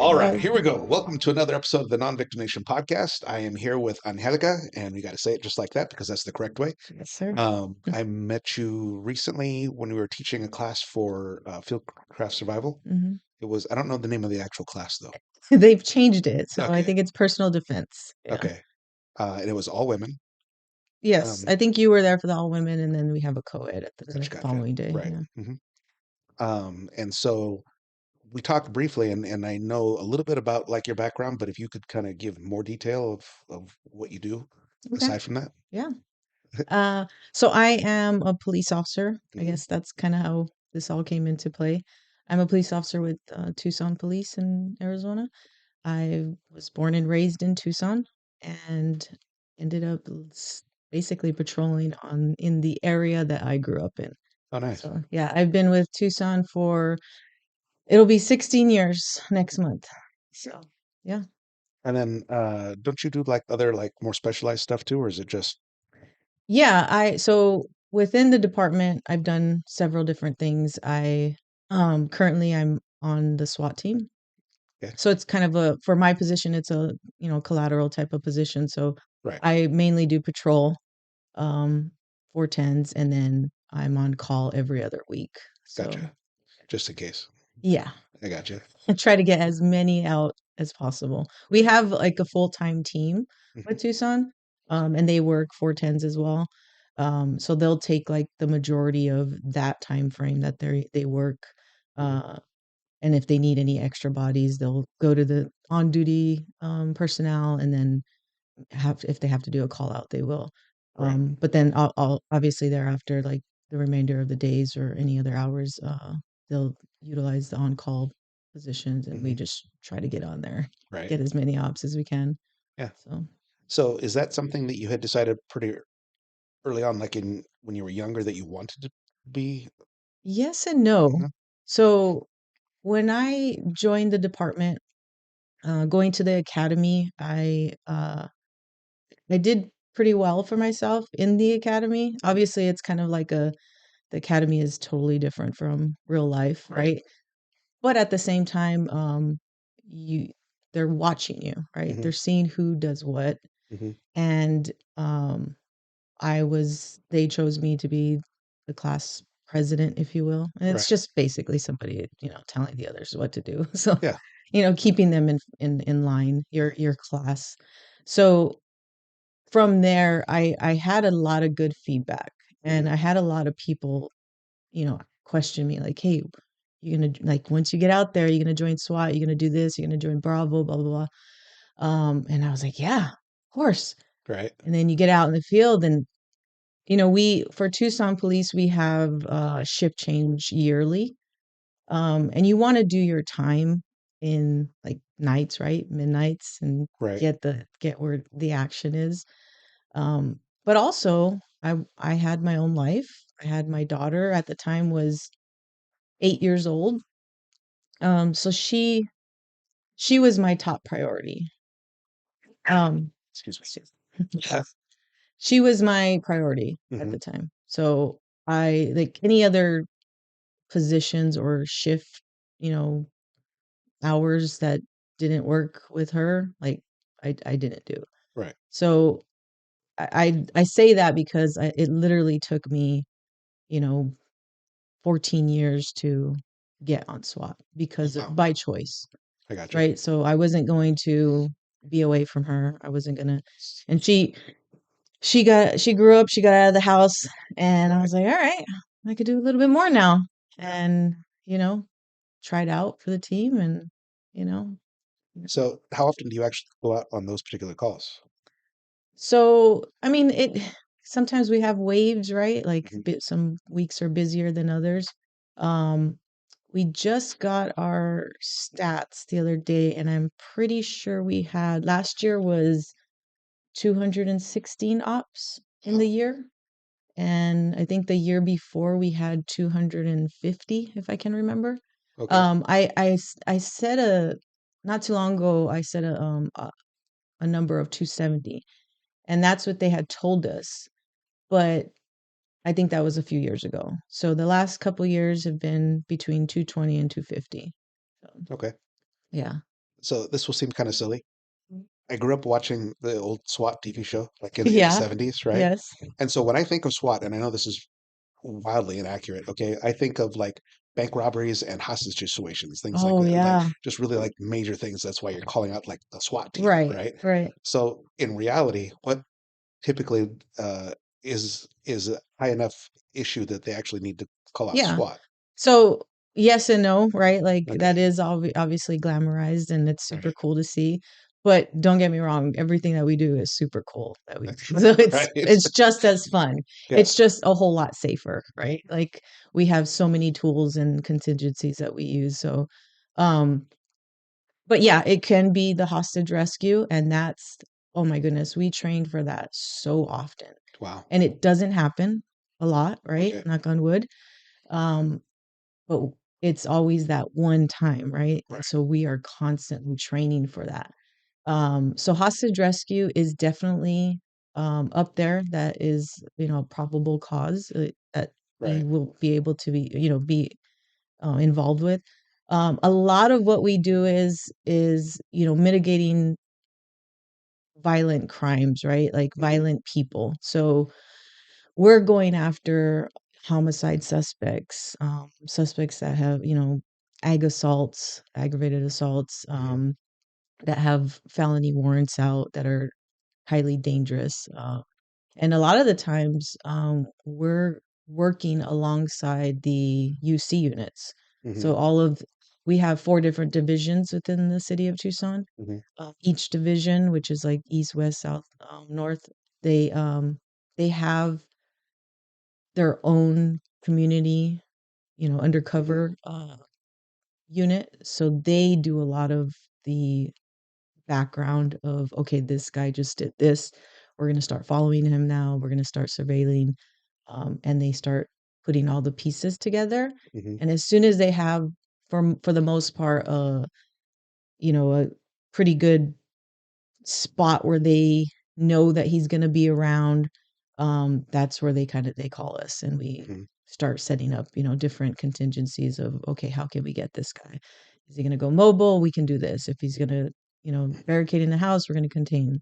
All right, here we go. Welcome to another episode of the Non-Victim Nation podcast. I am here with Angelica, and we got to say it just like that because that's the correct way. Yes, sir. I met you recently when we were teaching a class for Fieldcraft Survival. Hmm. I don't know the name of the actual class though. They've changed it, so I Okay, think it's personal defense. Yeah. okay. And it was all women. Yes, Um, I think you were there for the all women, and then we have a co-ed at the gotcha. following day. Right. Yeah. And so we talked briefly, and I know a little bit about like your background, but if you could kind of give more detail of what you do Okay. aside from that. Yeah. Uh, so I am a police officer. I Mhm. guess that's kind of how this all came into play. I'm a police officer with Tucson Police in Arizona. I was born and raised in Tucson and ended up basically patrolling on in the area that I grew up in. Oh, nice. So yeah, I've been with Tucson for it'll be 16 years next month. So yeah. And then don't you do like other like more specialized stuff too, or is it just Yeah, I so within the department, I've done several different things. I currently I'm on the SWAT team. yeah, So it's kind of a for my position, it's a, collateral type of position. So right. I mainly do patrol um 410s and then I'm on call every other week. So Gotcha. Just in case. yeah, I gotcha. and try to get as many out as possible. We have like a full-time team Hmm. with Tucson, and they work 410s as well. So they'll take like the majority of that time frame that they work. Hmm. Uh, and if they need any extra bodies, they'll go to the on duty personnel and then have if they have to do a call out, they will. Right. But then I'll obviously thereafter, like the remainder of the days or any other hours, they'll utilize the on call positions, and we Hmm. just try to get on there, Right. get as many ops as we can. Yeah. So So is that something that you had decided pretty early on, like in when you were younger, that you wanted to be? yes and no. Mhm. So when I joined the department, going to the academy, I did pretty well for myself in the academy. Obviously, it's kind of like the academy is totally different from real life, Right. right? But at the same time, you they're watching you, right? Hmm. They're seeing who does what. Hmm. And they chose me to be the class president, if you will. And it's Right. just basically somebody, telling the others what to do. So, Yeah. keeping them in line, your class. So from there, I had a lot of good feedback and Hmm. I had a lot of people question me like, "Hey, you're gonna like once you get out there, you're gonna join SWAT, you're gonna do this, you're gonna join Bravo, blah blah blah." And I was like, "Yeah, of course." Right. And then you get out in the field, and we for Tucson Police, we have shift change yearly, and you want to do your time in like nights, right, midnights, and Right. get where the action is. But also, I had my own life. I had my daughter at the time was 8 years old. So she was my top priority. Excuse me. Yeah. She was my priority at Hmm. the time. So I like any other positions or shift, you know, hours that didn't work with her, like I didn't do. Right. So I say that because it literally took me, you know, 14 years to get on SWAT because Wow. by choice. I gotcha. Right? So I wasn't going to be away from her. I wasn't gonna and she grew up, she got out of the house, and I Right. was like, all right, I could do a little bit more now. And, you know, tried out for the team and, you know. So how often do you actually go out on those particular calls? So I mean it sometimes we have waves, right? Like Hmm. some weeks are busier than others. Um we just got our stats the other day, and I'm pretty sure we had last year was 216 ops in the year. And I think the year before we had 250, if I can remember. Okay. I said not too long ago, I said a number of 270, and that's what they had told us. But I think that was a few years ago. So the last couple years have been between 220 and 250. So, Okay. yeah. So this will seem kind of silly. I grew up watching the old SWAT TV show, like in the Yeah. 70s, right? Yes. And so when I think of SWAT, and I know this is wildly inaccurate, okay, I think of like bank robberies and hostage situations, things like Oh that, like yeah. just really like major things. That's why you're calling out like the SWAT team, Right. right? Right. So in reality, what typically is a high enough issue that they actually need to call out Yeah. SWAT? So yes and no, right? Like Okay, that is obviously glamorized and it's super right, cool to see. But don't get me wrong, everything that we do is super cool that we do. So right, it's just as fun. yeah, It's just a whole lot safer, right? Like we have so many tools and contingencies that we use. So um but yeah, it can be the hostage rescue and that's oh my goodness, we trained for that so often. wow, And it doesn't happen a lot, right? okay, Knock on wood. Um but it's always that one time, right? And right, so we are constantly training for that. So hostage rescue is definitely up there. That is, a probable cause that we right, will be able to be involved with. A lot of what we do is mitigating violent crimes, right? Like hmm, violent people. So we're going after homicide suspects, suspects that have, aggravated assaults, hmm, that have felony warrants out that are highly dangerous. And a lot of the times, we're working alongside the UC units. hmm, So we have 4 different divisions within the city of Tucson. hmm, Each division, which is like east, west, south, north, they have their own community, hmm, undercover unit. So they do a lot of the background of, okay, this guy just did this. We're going to start following him now. We're going to start surveilling. And they start putting all the pieces together. hmm, And as soon as they have, for the most part, a pretty good spot where they know that he's going to be around, that's where they call us and we hmm, start setting up, different contingencies of, okay, how can we get this guy? Is he going to go mobile? We can do this. If he's going to, barricade in the house, we're going to contain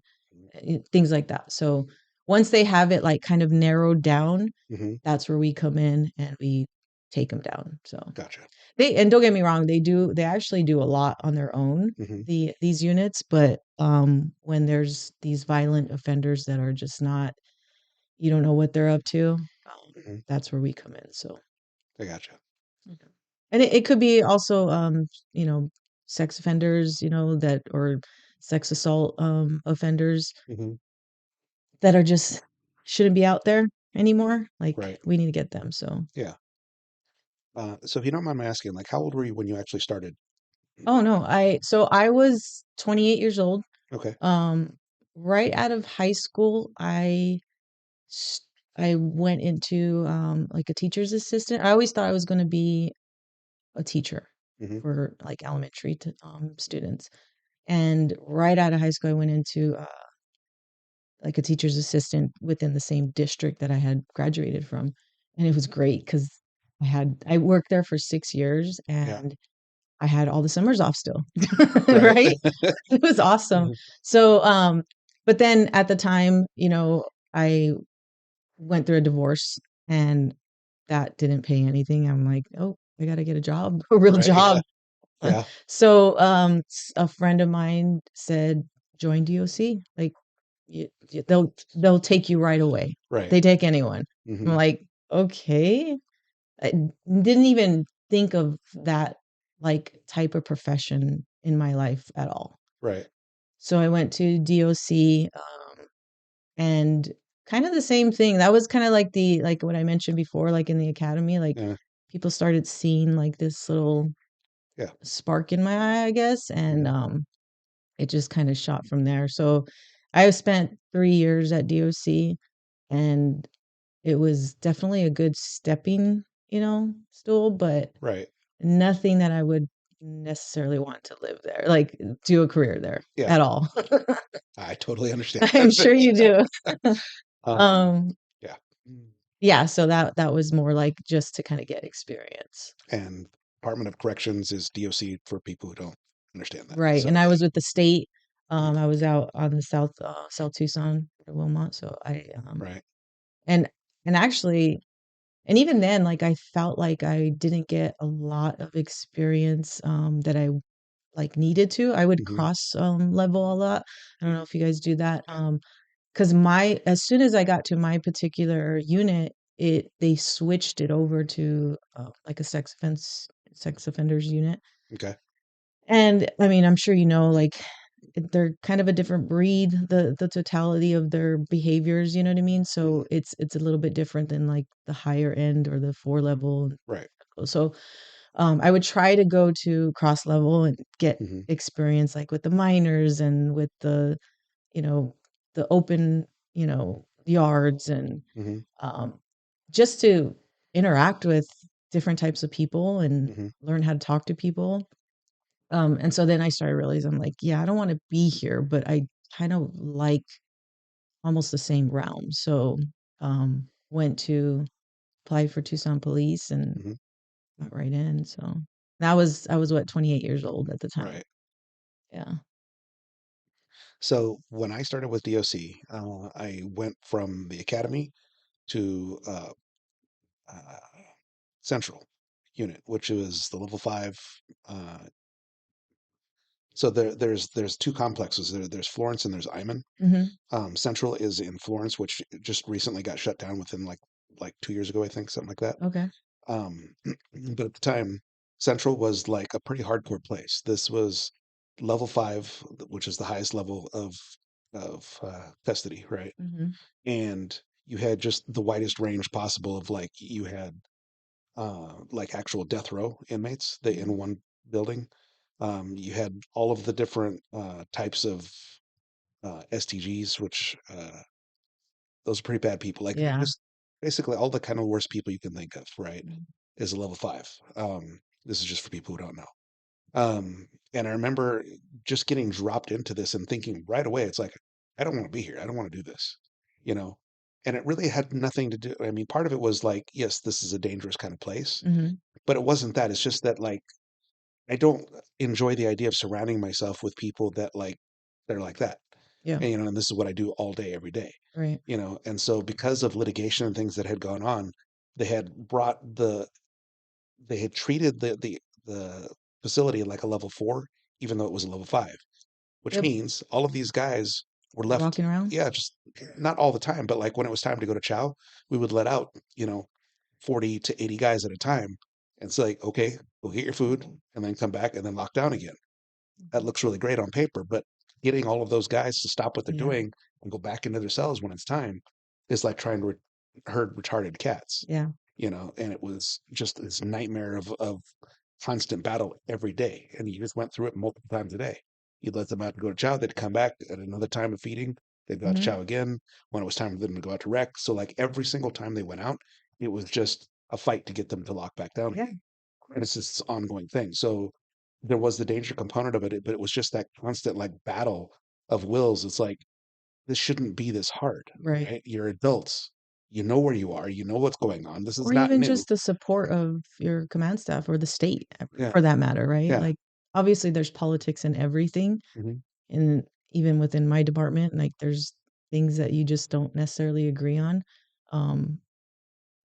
things like that. So once they have it like kind of narrowed down, hmm, that's where we come in and we take them down. So gotcha, and don't get me wrong, they actually do a lot on their own, hmm, these units, but when there's these violent offenders that are just not, you don't know what they're up to, hmm, that's where we come in. So I gotcha, mhm. And it could be also you know, sex offenders, that or sex assault offenders hmm, that are just shouldn't be out there anymore. Like right, we need to get them. So yeah. So if you don't mind my asking, like, how old were you when you actually started? oh no, I was 28 years old. Okay, Um, right out of high school, s- I went into like a teacher's assistant. I always thought I was going to be a teacher hmm, for like elementary students. And right out of high school, I went into like a teacher's assistant within the same district that I had graduated from, and it was great because I worked there for 6 years yeah, and I had all the summers off still, right, right? It was awesome. hmm, So, but then at the time, I went through a divorce and that didn't pay anything. I'm like, oh, I got to get a job, a real right, yeah, job. yeah, So, a friend of mine said, join DOC. Like, they'll take you right away. right, They take anyone. I'm hmm, like, okay. I didn't even think of that like type of profession in my life at all. right, So I went to DOC, and kind of the same thing. That was kind of like like what I mentioned before, like in the academy, like yeah, people started seeing like this little yeah, spark in my eye, I guess, and hmm, it just kind of shot from there. So I spent 3 years at DOC, and it was definitely a good stepping, stool, but right, nothing that I would necessarily want to live there, like do a career there yeah. at all. I totally understand. I'm sure you do. Um, Um, yeah. Mm. yeah, so that was more like just to kind of get experience. And Department of Corrections is DOC for people who don't. understand that. right. So And I yeah. was with the state. Mhm. I was out on the South Tucson, Wilmot. So Right. and and actually, and even then, like I felt like I didn't get a lot of experience that I like needed to. I would Hmm. cross level a lot. I don't know if you guys do that. Because my as soon as I got to my particular unit, it they switched it over to like a sex offenders unit. Okay. And I mean, I'm sure you know, like they're kind of a different breed, the totality of their behaviors, you know what I mean? Hmm. So it's a little bit different than like the higher end or the four level. Right. So I would try to go to cross level and get Hmm. experience like with the minors and with the, you know, the open, yards and Hmm. um, just to interact with different types of people and Hmm. learn how to talk to people. And so then I started realizing I'm like, yeah, I don't want to be here, but I kind of like almost the same realm. So went to apply for Tucson Police and Hmm. got right in. So I was what, 28 years old at the time. Right. Yeah. So when I started with DOC, I went from the academy to uh, Central unit, which was the level five. Uh, so there's two complexes. There's Florence and there's Iman. Hmm. Central is in Florence, which just recently got shut down within like 2 years ago, I think, something like that. Okay. Um, but at the time, Central was like a pretty hardcore place. This was level five, which is the highest level of custody, right? Hmm. And you had just the widest range possible of like you had like actual death row inmates they in Hmm. one building. You had all of the different types of STGs, which those are pretty bad people. Like Yeah. just basically all the kind of worst people you can think of, right? Mhm. Is a level five. This is just for people who don't know. And I remember just getting dropped into this and thinking right away, it's like, I don't want to be here. I don't want to do this, you know? And it really had nothing to do. I mean, part of it was like, yes, this is a dangerous kind of place, Mhm. but it wasn't that. It's just that like I don't enjoy the idea of surrounding myself with people that like they're like that. Yeah. And this is what I do all day, every day. Right. And so because of litigation and things that had gone on, they had brought they had treated the facility like a level four, even though it was a level five, which Yep. means all of these guys were left, Walking around. yeah, just not all the time, but like when it was time to go to chow, we would let out, 40 to 80 guys at a time. And it's like, okay, go get your food and then come back and then lock down again. That looks really great on paper, but getting all of those guys to stop what they're Yeah. doing and go back into their cells when it's time is like trying to herd retarded cats, Yeah. and it was just this nightmare of constant battle every day. And you just went through it multiple times a day. You'd let them out to go to chow, they'd come back at another time of feeding, they'd go out to Mhm. chow again when it was time for them to go out to rec. So like every single time they went out, it was just a fight to get them to lock back down Yeah. again. And it's just this ongoing thing. So there was the danger component of it, but it was just that constant like battle of wills. It's like this shouldn't be this hard, Right. right? You're adults. You know where you are. You know what's going on. This is Or not even new. just the support of your command staff or the state Yeah. for that matter, right? Yeah. Like obviously there's politics in everything Hmm. and even within my department, like there's things that you just don't necessarily agree on. Um,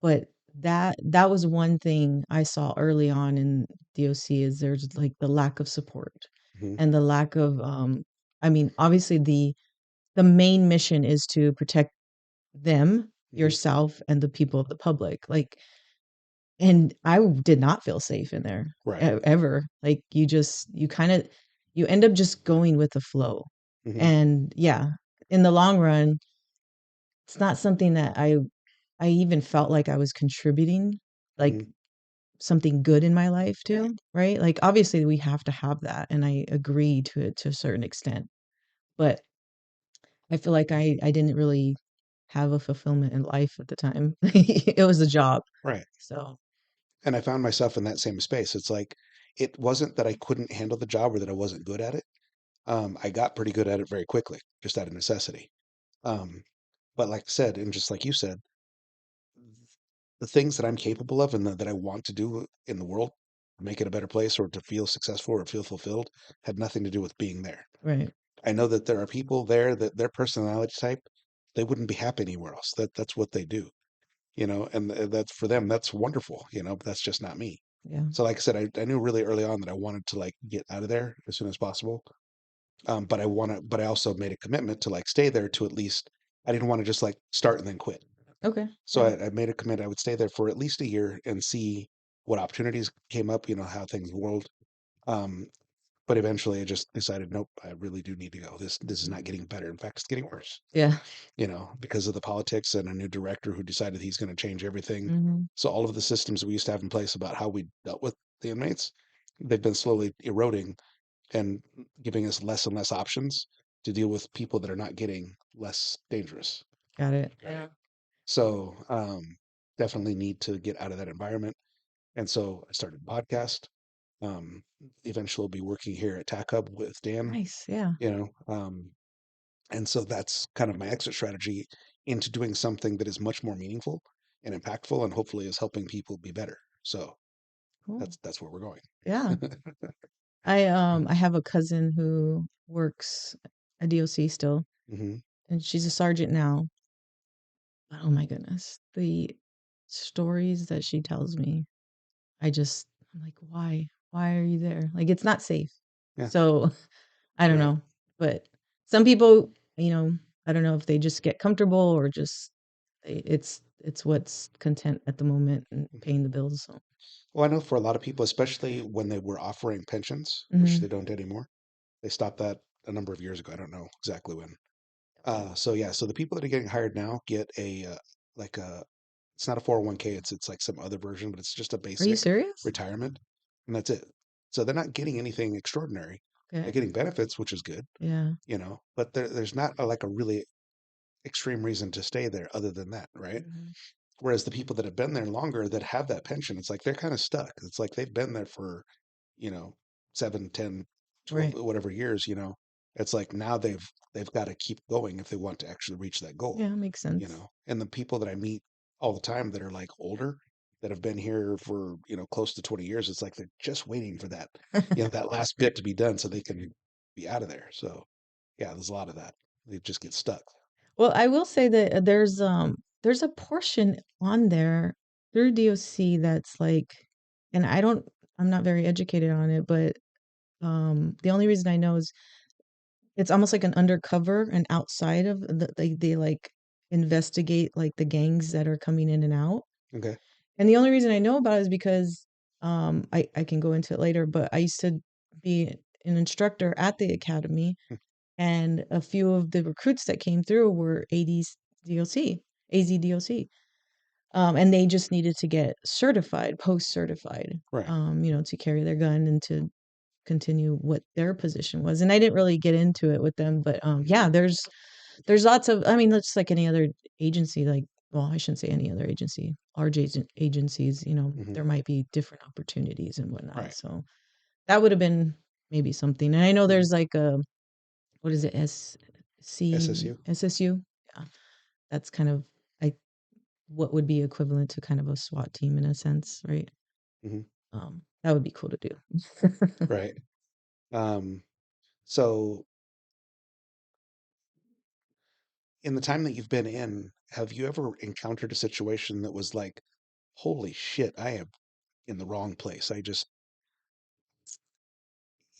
but that was one thing I saw early on in DOC is there's like the lack of support Hmm. and the lack of I mean, obviously the main mission is to protect them, Hmm. yourself, and the people of the public. Like, and did not feel safe in there Right. ever. Like, you kind of, you end up just going with the flow. Hmm. And yeah, in the long run, it's not something that I even felt like I was contributing, like Hmm. something good in my life too, right? Like, obviously, we have to have that, and I agree to it to a certain extent. But I feel like I didn't really have a fulfillment in life at the time. It was a job. Right. So, And I found myself in that same space. It's like it wasn't that I couldn't handle the job or that I wasn't good at it. I got pretty good at it very quickly, just out of necessity. Um, but like I said, and just like you said, the things that I'm capable of and that I want to do in the world, make it a better place or to feel successful or feel fulfilled had nothing to do with being there. Right. I know that there are people there that their personality type, they wouldn't be happy anywhere else. That's what they do, and that's for them, that's wonderful, but that's just not me. Yeah. So like I said, I knew really early on that I wanted to like get out of there as soon as possible. But I also made a commitment to like stay there to at least, I didn't want to just like start and then quit. Okay. So Yeah. I made a commitment I would stay there for at least a year and see what opportunities came up, how things rolled. Um, but eventually I just decided, nope, I really do need to go. This is not getting better. In fact, it's getting worse, Yeah. because of the politics and a new director who decided he's going to change everything. Hmm. So all of the systems we used to have in place about how we dealt with the inmates, they've been slowly eroding and giving us less and less options to deal with people that are not getting less dangerous. Got it. Yeah. So definitely need to get out of that environment. And so I started a podcast. Um, Eventually, I'll be working here at Tac Hub with Dan. Nice. Yeah. You know, um, and so that's kind of my exit strategy into doing something that is much more meaningful and impactful, and hopefully is helping people be better. So Cool. that's where we're going. Yeah. I have a cousin who works at DOC still, Hmm. and she's a sergeant now. But oh my goodness, the stories that she tells me, I'm like, why? Why are you there? Like, it's not safe. Yeah, So I don't right. know. But some people, I don't know if they just get comfortable or just it's what's content at the moment and paying the bills. So. Well, I know for a lot of people, especially when they were offering pensions, which they Hmm. don't anymore, they stopped that a number of years ago. I don't know exactly when. So yeah, so the people that are getting hired now get like a it's not a 401k, it's like some other version, but it's just a Are you basic serious? retirement, and that's it. So they're not getting anything extraordinary. They're Okay. getting benefits, which is good, Yeah. but there's not like a really extreme reason to stay there other than that, right? Hmm. Whereas the people that have been there longer that have that pension, it's like they're kind of stuck. It's like they've been there for, you know, 7, 10, 12, Right. whatever years. It's like now they've got to keep going if they want to actually reach that goal, Yeah, makes sense. And the people that I meet all the time that are like older, that have been here for, close to 20 years, it's like they're just waiting for that, that last bit to be done so they can be out of there. So yeah, there's a lot of that. They just get stuck. Well, I will say that there's a portion on there through DOC that's like, and I'm not very educated on it, but the only reason I know is it's almost like an undercover and outside of they like investigate like the gangs that are coming in and out. Okay. And the only reason I know about it is because I can go into it later, but I used to be an instructor at the academy, and a few of the recruits that came through were AD's DOC, AZDOC. And they just needed to get certified, post certified, Right. to carry their gun and to continue what their position was. And I didn't really get into it with them, but yeah, there's lots of, I mean, that's like any other agency, like, well, I shouldn't say any other agency, large agencies, Hmm. there might be different opportunities and whatnot. Right. So that would have been maybe something. And I know Hmm. there's like a, what is it, SSU. SSU? Yeah, that's kind of, I what would be equivalent to kind of a SWAT team in a sense, right? Hmm. That would be cool to do. Right. Um, so in the time that you've been in, have you ever encountered a situation that was like, holy shit, I am in the wrong place.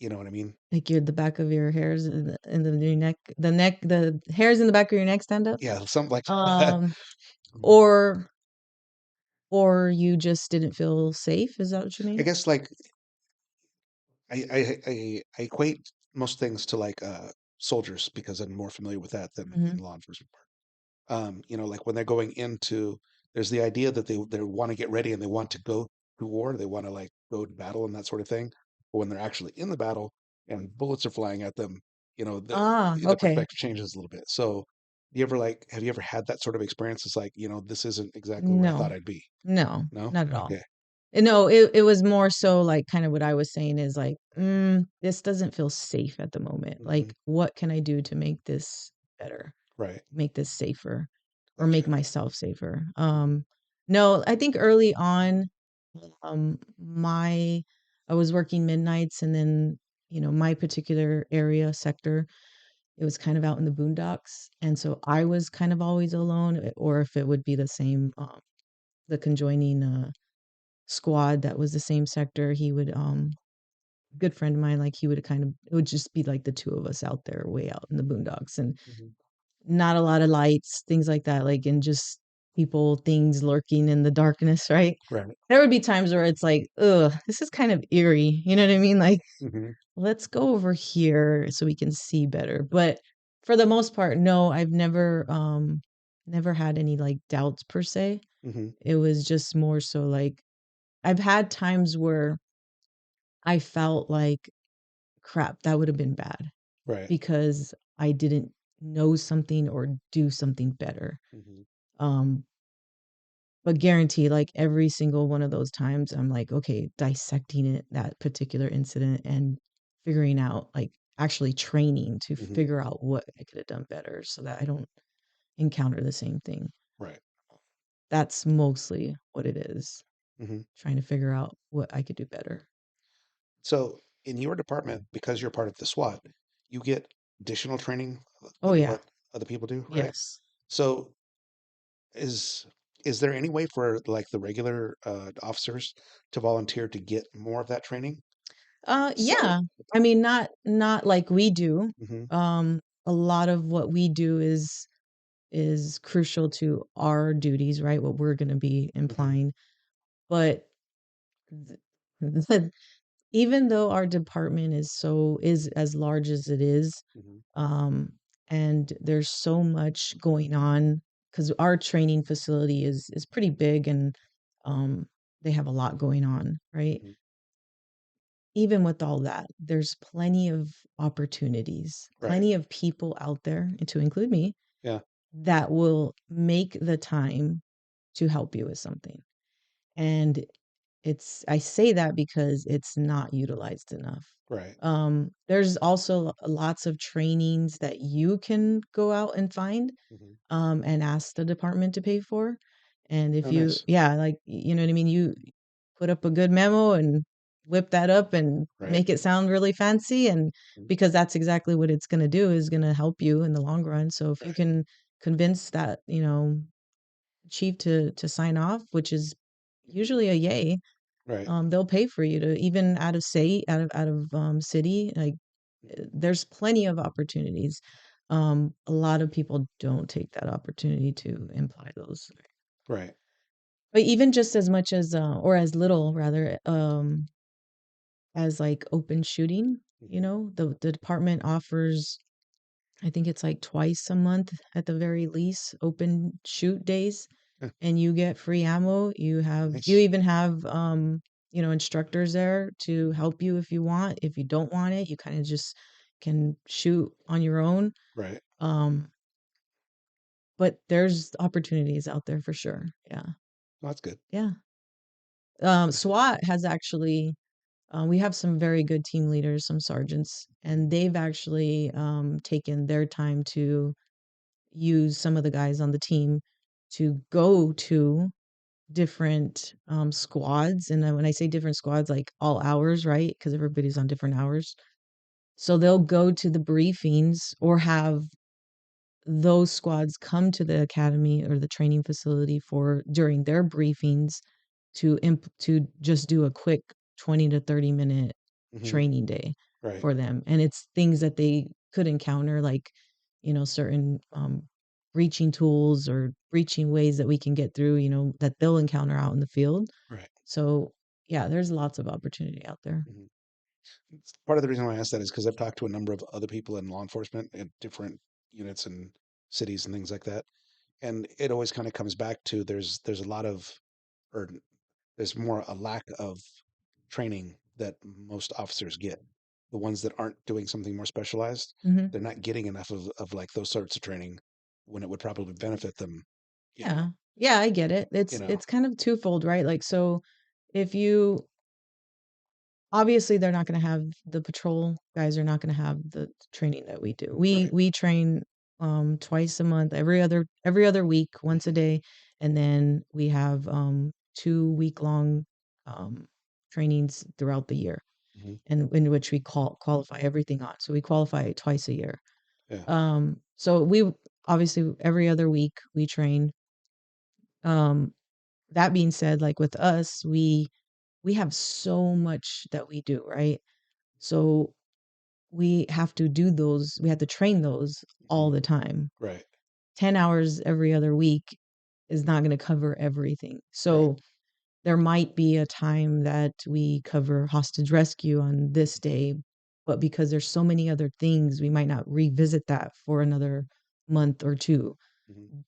You know what I mean? Like the back of your hairs your neck, the hairs in the back of your neck stand up. Yeah, something like that. Um, or you just didn't feel safe. Is that what you I mean? guess like I equate most things to like soldiers because I'm more familiar with that than Hmm. law enforcement. Like when they're going into, there's the idea that they want to get ready and they want to go to war, they want to like go to battle and that sort of thing. But when they're actually in the battle and bullets are flying at them, Ah, the okay. perspective changes a little bit. So, have you ever had that sort of experience? It's like, this isn't exactly where I thought No, I'd be. no, No? not at all. Okay. No, it was more so like kind of what I was saying is like, this doesn't feel safe at the moment. Hmm. Like, what can I do to make this better, Right. make this safer, or make Gotcha. myself safer? No, I think early on, my I was working midnights, and then, my particular area sector, it was kind of out in the boondocks, and so I was kind of always alone, or if it would be the same, the conjoining squad that was the same sector, he would good friend of mine, like he would kind of it would just be like the two of us out there way out in the boondocks, and Hmm. not a lot of lights, things like that, like, and just people, things lurking in the darkness, right? Right. There would be times where it's like, ugh, this is kind of eerie. You know what I mean? Like, Hmm. let's go over here so we can see better. But for the most part, no, I've never had any like doubts per se. Hmm. It was just more so like I've had times where I felt like crap, that would have been bad Right. because I didn't know something or do something better. Hmm. Um, but guarantee, like every single one of those times, I'm like, okay, dissecting it, that particular incident, and figuring out, like, actually training to Hmm. figure out what I could have done better so that I don't encounter the same thing. Right. That's mostly what it is, Hmm. trying to figure out what I could do better. So in your department, because you're part of the SWAT, you get additional training Oh, than yeah. what other people do, right? Yes. So is is there any way for like the regular officers to volunteer to get more of that training? So, Yeah. I mean, not like we do. hmm. A lot of what we do is crucial to our duties, right? What we're going to be Hmm. implying. But even though our department is as large as it is, Hmm. um, and there's so much going on because our training facility is pretty big, and um, they have a lot going on, right? Hmm. Even with all that, there's plenty of opportunities, Right. plenty of people out there, and to include me, Yeah. that will make the time to help you with something. And I say that because it's not utilized enough. Right. There's also lots of trainings that you can go out and find, Hmm. and ask the department to pay for. And if Oh, you, nice. yeah, like, you know what I mean? You put up a good memo and whip that up and Right. make it sound really fancy. And Mhm. because that's exactly what it's going to do, is going to help you in the long run. So if you Right. can convince that, chief to sign off, which is usually a yay, Right. they'll pay for you to even out of state, out of city. Like, there's plenty of opportunities. A lot of people don't take that opportunity to imply those. Right. But even just as much as, or as little rather, as like open shooting, Hmm. the department offers, I think it's like twice a month at the very least, open shoot days, Yeah, and you get free ammo. You nice. even have, instructors there to help you if you want. If you don't want it, you kind of just can shoot on your own. Right. Um, but there's opportunities out there for sure. Yeah. Well, that's good. Yeah. SWAT has actually, we have some very good team leaders, some sergeants, and they've actually taken their time to use some of the guys on the team to go to different squads. And then when I say different squads, like all hours, right? Because everybody's on different hours. So they'll go to the briefings or have those squads come to the academy or the training facility for during their briefings to just do a quick 20 to 30-minute Hmm. training day Right. for them. And it's things that they could encounter, like, certain breaching tools or breaching ways that we can get through, that they'll encounter out in the field. Right. So yeah, there's lots of opportunity out there. Hmm. Part of the reason why I asked that is because I've talked to a number of other people in law enforcement in different units and cities and things like that, and it always kind of comes back to there's a lot of, or there's more a lack of training that most officers get. The ones that aren't doing something more specialized, Hmm. they're not getting enough of like those sorts of training when it would probably benefit them, you know, Yeah. Yeah, I get it. you It's know. it's kind of twofold, right? Like, so if you obviously, they're not gonna have the patrol guys are not gonna have the training that we do. We Right. we train, twice a month, every other week, once a Hmm. day, and then we have, 2 week long, trainings throughout the year, Hmm. and in which we qualify everything on. So we qualify twice a year. Yeah. So we obviously every other week we train. Um, that being said, like with us, we have so much that we do, right? So we have to do those, we have to train those Hmm. all the time. Right. 10 hours every other week is not going to cover everything. Right. So there might be a time that we cover hostage rescue on this Hmm. day, but because there's so many other things, we might not revisit that for another month or two. Hmm.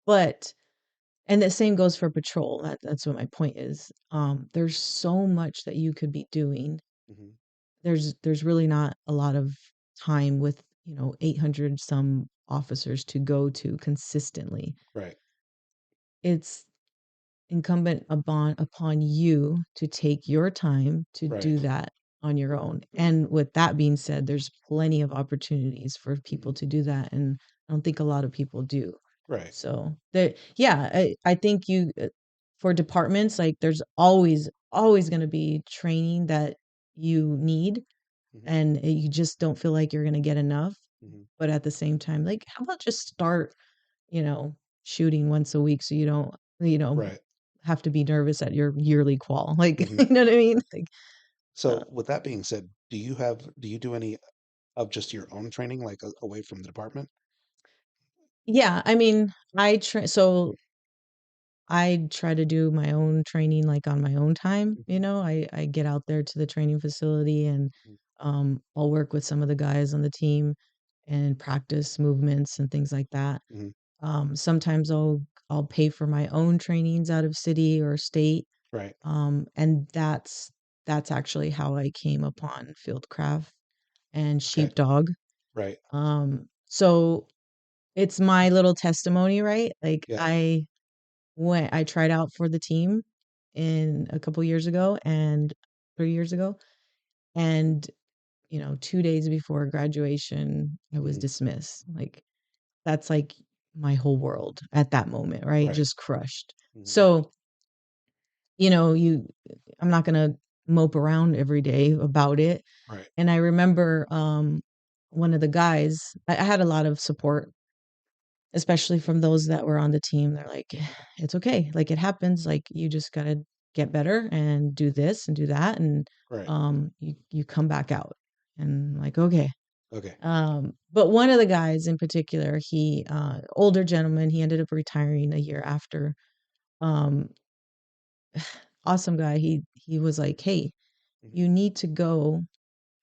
But and the same goes for patrol. That's what my point is. There's so much that you could be doing. Hmm. There's really not a lot of time with 800 some officers to go to consistently. Right. It's incumbent upon you to take your time to do Right. that on your own. And with that being said, there's plenty of opportunities for people Hmm. to do that, and I don't think a lot of people do. Right. So that, yeah, I think for departments, like there's always going to be training that you need, Hmm. and you just don't feel like you're going to get enough. Hmm. But at the same time, like, how about just start, you know, shooting once a week so you don't, you know, Right. have to be nervous at your yearly qual. Like, Hmm. you know what I mean? Like, So with that being said, do you do any of just your own training, like away from the department? yeah, I mean, so I try to do my own training like on my own time, Hmm. I get out there to the training facility, and I'll work with some of the guys on the team and practice movements and things like that. Hmm. Sometimes I'll pay for my own trainings out of city or state. Right. And that's actually how I came upon Fieldcraft and Okay. Sheepdog. Right. So it's my little testimony, right? Like Yeah. I tried out for the team in a couple years ago and 3 years ago, and 2 days before graduation, I was Hmm. dismissed. Like that's like my whole world at that moment, right? Right. Just crushed. Hmm. So you I'm not gonna mope around every day about it. Right. And I remember one of the guys, I had a lot of support, especially from those that were on the team. They're like, it's okay. Like it happens. Like you just gotta get better and do this and do that. And Right. you come back out. And like, okay. Okay. But one of the guys in particular, he older gentleman, he ended up retiring a year after. Um, awesome guy. He was like, hey, Hmm. you need to go,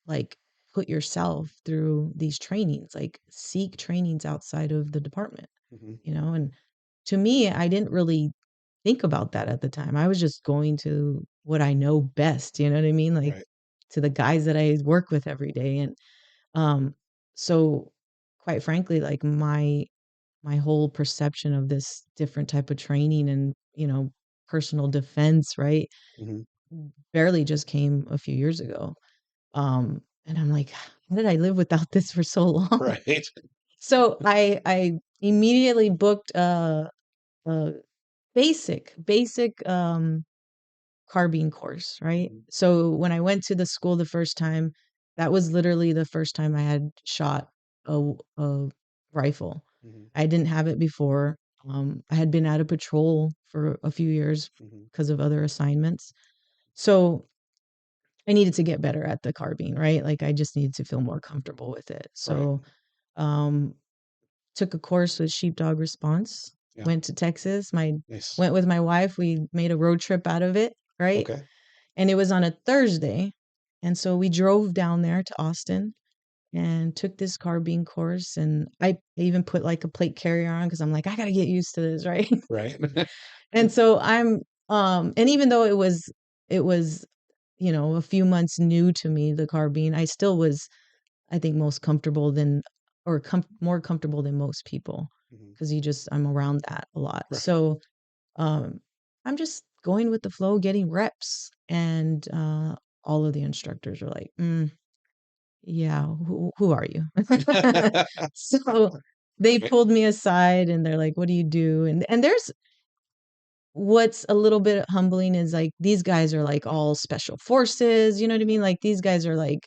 like, put yourself through these trainings, like seek trainings outside of the department, Hmm. and to me, I didn't really think about that at the time. I was just going to what I know best, you know what I mean? Like Right. to the guys that I work with every day. And um so quite frankly, like my whole perception of this different type of training and, personal defense, right, Hmm. barely just came a few years ago. And I'm like, how did I live without this for so long? Right. So I immediately booked a basic carbine course, right? Hmm. So when I went to the school the first time, that was literally the first time I had shot a rifle. Hmm. I didn't have it before. I had been out of patrol for a few years Hmm. because of other assignments. So I needed to get better at the carbine, right? Like I just needed to feel more comfortable with it. Right. So um took a course with Sheepdog Response, Yeah. went to Texas. My Nice. Went with my wife. We made a road trip out of it, right? Okay. And it was on a Thursday. And so we drove down there to Austin and took this carbine course. And I even put like a plate carrier on because I'm like, I gotta get used to this, right? Right. And so and even though it was a few months new to me, the carbine, I still was, I think, most comfortable than, or more comfortable than most people, Hmm. because I'm around that a lot. Right. So um, I'm just going with the flow, getting reps, and all of the instructors are like, "Yeah, who are you?" So they pulled me aside, and they're like, "What do you do?" And there's what's a little bit humbling is like these guys are like all special forces, you know what I mean? Like these guys are like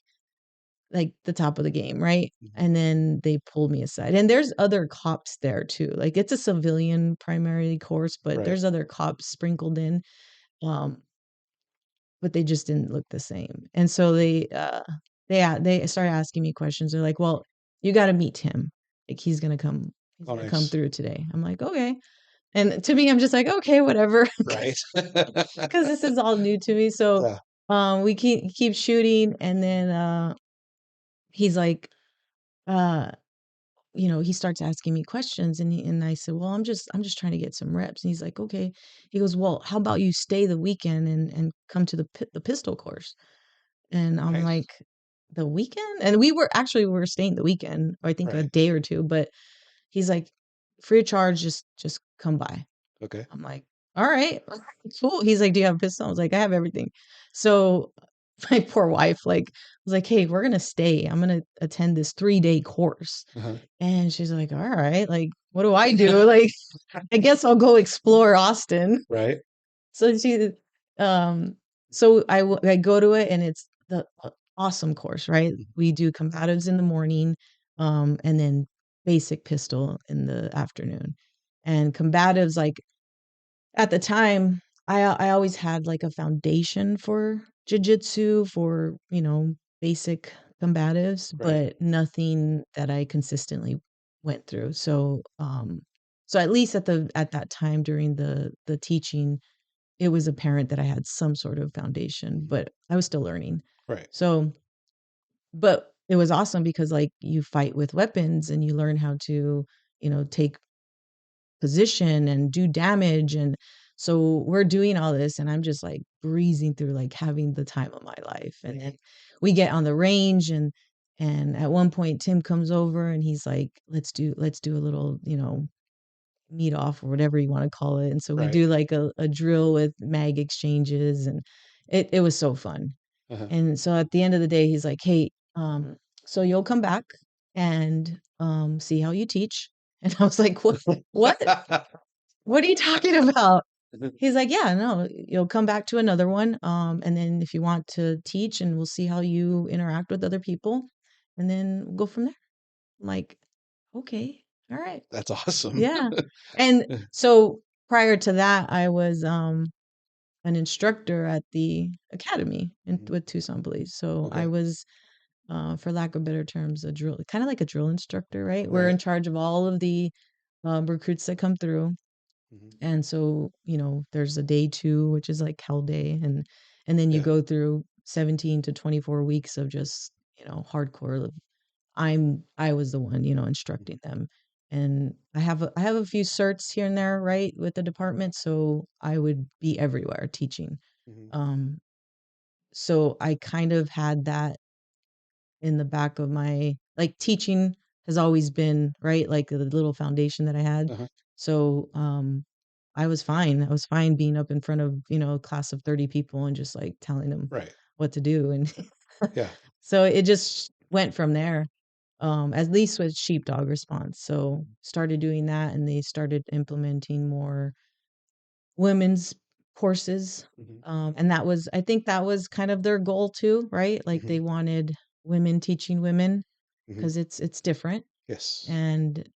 the top of the game, right? Mhm. And then they pulled me aside. And there's other cops there too. Like it's a civilian primary course, but Right. there's other cops sprinkled in. Um, but they just didn't look the same. And so they started asking me questions. They're like, "Well, you got to meet him. Like he's Oh, going to come nice. through today." I'm like, "Okay." And to me, I'm just like, "Okay, whatever." Right. Cuz this is all new to me. So, Yeah. we keep shooting and then he's like uh he starts asking me questions and I said, "Well, I'm just trying to get some reps." And he's like, "Okay." He goes, "Well, how about you stay the weekend and come to the pistol course?" And I'm Nice. like, "The weekend?" And we were staying the weekend, or I think a Right. day or two, but he's like, "Free of charge, just come by." Okay. I'm like, "All right, cool." He's like, "Do you have a pistol?" I was like, "I have everything." So my poor wife was like, "Hey, we're gonna stay. I'm gonna attend this 3-day course." Uh-huh. And she's like, "All right, like, what do I do?" Like, I guess I'll go explore Austin. Right. So um, I go to it and it's the awesome course, right? Mhm. We do combatives in the morning, and then basic pistol in the afternoon. And combatives, like at the time, I always had like a foundation for jujitsu for basic combatives, Right. but nothing that I consistently went through. So at least at that time during the teaching it was apparent that I had some sort of foundation, Mhm. but I was still learning. Right. So, but it was awesome because like you fight with weapons and you learn how to, take position and do damage. And so we're doing all this and I'm just like breezing through, like having the time of my life. And then we get on the range and at one point Tim comes over and he's like, let's do a little, meet off or whatever you want to call it. And so we Right. do like a drill with mag exchanges and it was so fun. Uh-huh. And so at the end of the day, he's like, "Hey, so you'll come back and see how you teach." And I was like, "What? What? What are you talking about?" He's like, "Yeah, no, you'll come back to another one. And then if you want to teach and we'll see how you interact with other people, and then we'll go from there." I'm like, "Okay, all right." That's awesome. Yeah. And so prior to that, I was an instructor at the academy Mhm. with Tucson Police. So I Okay. was, for lack of better terms, a drill, kind of like a drill instructor, right? We're Right. in charge of all of the recruits that come through. Mhm. And so, there's a day two, which is like hell day. And then you Yeah. go through 17 to 24 weeks of just, hardcore I was the one, Mhm. instructing them. And I have a few certs here and there, right, with the department, so I would be everywhere teaching. Mhm. Um, so I kind of had that in the back of my like teaching has always been, right, like the little foundation that I had. Uh-huh. So I was fine. I was fine being up in front of, a class of 30 people and just like telling them Right. what to do. And Yeah. so it just went from there, at least with Sheepdog response. So started doing that and they started implementing more women's courses. Mhm. And I think that was kind of their goal too, right? Like Mhm. they wanted women teaching women Mhm. because it's different Yes. and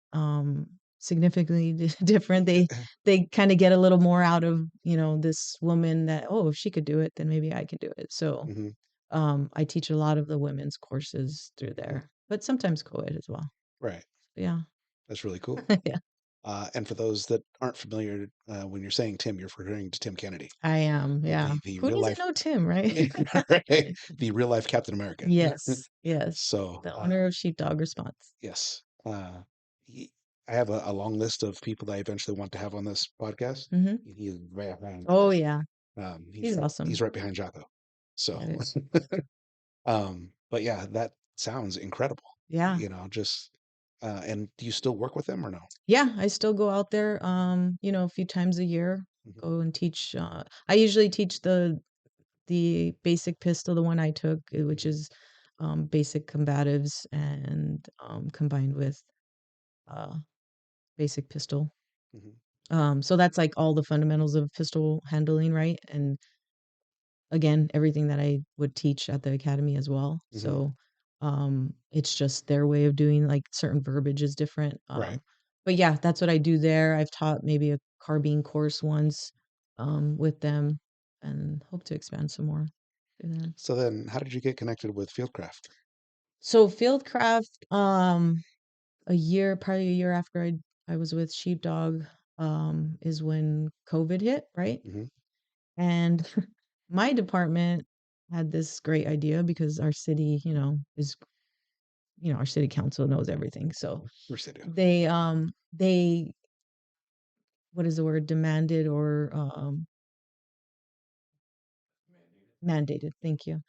significantly different. They kind of get a little more out of this woman that, oh, if she could do it then maybe I can do it. So Mhm. I teach a lot of the women's courses through Mhm. there, but sometimes co-ed as well. Right. Yeah. That's really cool. Yeah, And for those that aren't familiar, when you're saying Tim, you're referring to Tim Kennedy, I am. Yeah. the Who real doesn't life, know Tim, right? right? The real life Captain America. Yes. Yes. So, The owner of Sheepdog Response. yes, he, I have a long list of people that I eventually want to have on this podcast. Hmm. He's right behind. Oh yeah. He's He's he's awesome. right behind Jocko. So, That is. but yeah, that sounds incredible. Yeah. Just and do you still work with them or no? Yeah. I still go out there, a few times a year, Mhm. go and teach. I usually teach the basic pistol, the one I took, which Mhm. is basic combatives and combined with uh, basic pistol. Mhm. So that's like all the fundamentals of pistol handling, right? And again, everything that I would teach at the academy as well. Hmm. So it's just their way of doing like certain verbiage is different. Right. But yeah, that's what I do there. I've taught maybe a carbine course once with them and hope to expand some more through them. So then, how did you get connected with Fieldcraft? So Fieldcraft, probably a year after I was with Sheepdog, is when COVID hit, right? Hmm. And my department had this great idea because our city, our city council knows everything. So Of course they do. they what is the word, demanded or mandated. Thank you.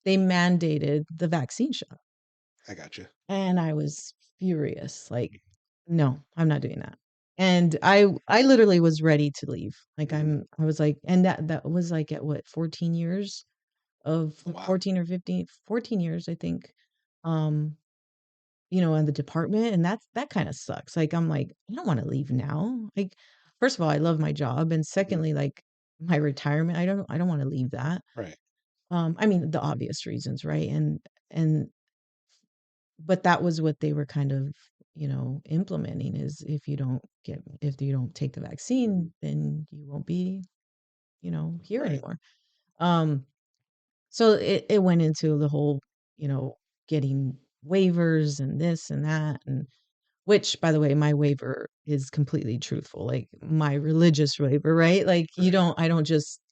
They mandated the vaccine shot. I got you. And I was furious. Like, no, I'm not doing that. And I literally was ready to leave. Like Hmm. I was like, and that was like at what, 14 years of Oh, wow. 14 or 15, 14 years, I think. Um, in the department. And that kind of sucks. Like, I'm like, I don't want to leave now. Like, first of all, I love my job. And Hmm. secondly, like my retirement, I don't want to leave that. Right. I mean, the obvious reasons, right? And but that was what they were kind of, implementing is if you don't take the Hmm. vaccine, then you won't be, here Right. anymore. Um, so it went into the whole, you know, getting waivers and this and that, and which, by the way, my waiver is completely truthful, like my religious waiver, right? Like Right.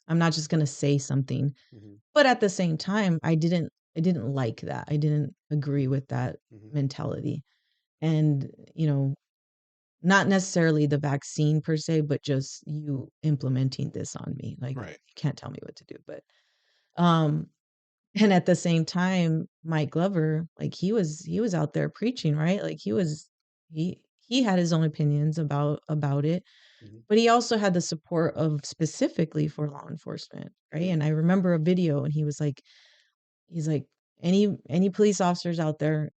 I'm not just gonna say something. Hmm. But at the same time, I didn't like that. I didn't agree with that Hmm. mentality. And, not necessarily the vaccine per se, but just you implementing this on me. Like Right. you can't tell me what to do. But um and at the same time, Mike Glover, like he was out there preaching, right? Like he had his own opinions about it, Hmm. but he also had the support of specifically for law enforcement, right? Right. And I remember a video and he's like, any police officers out there,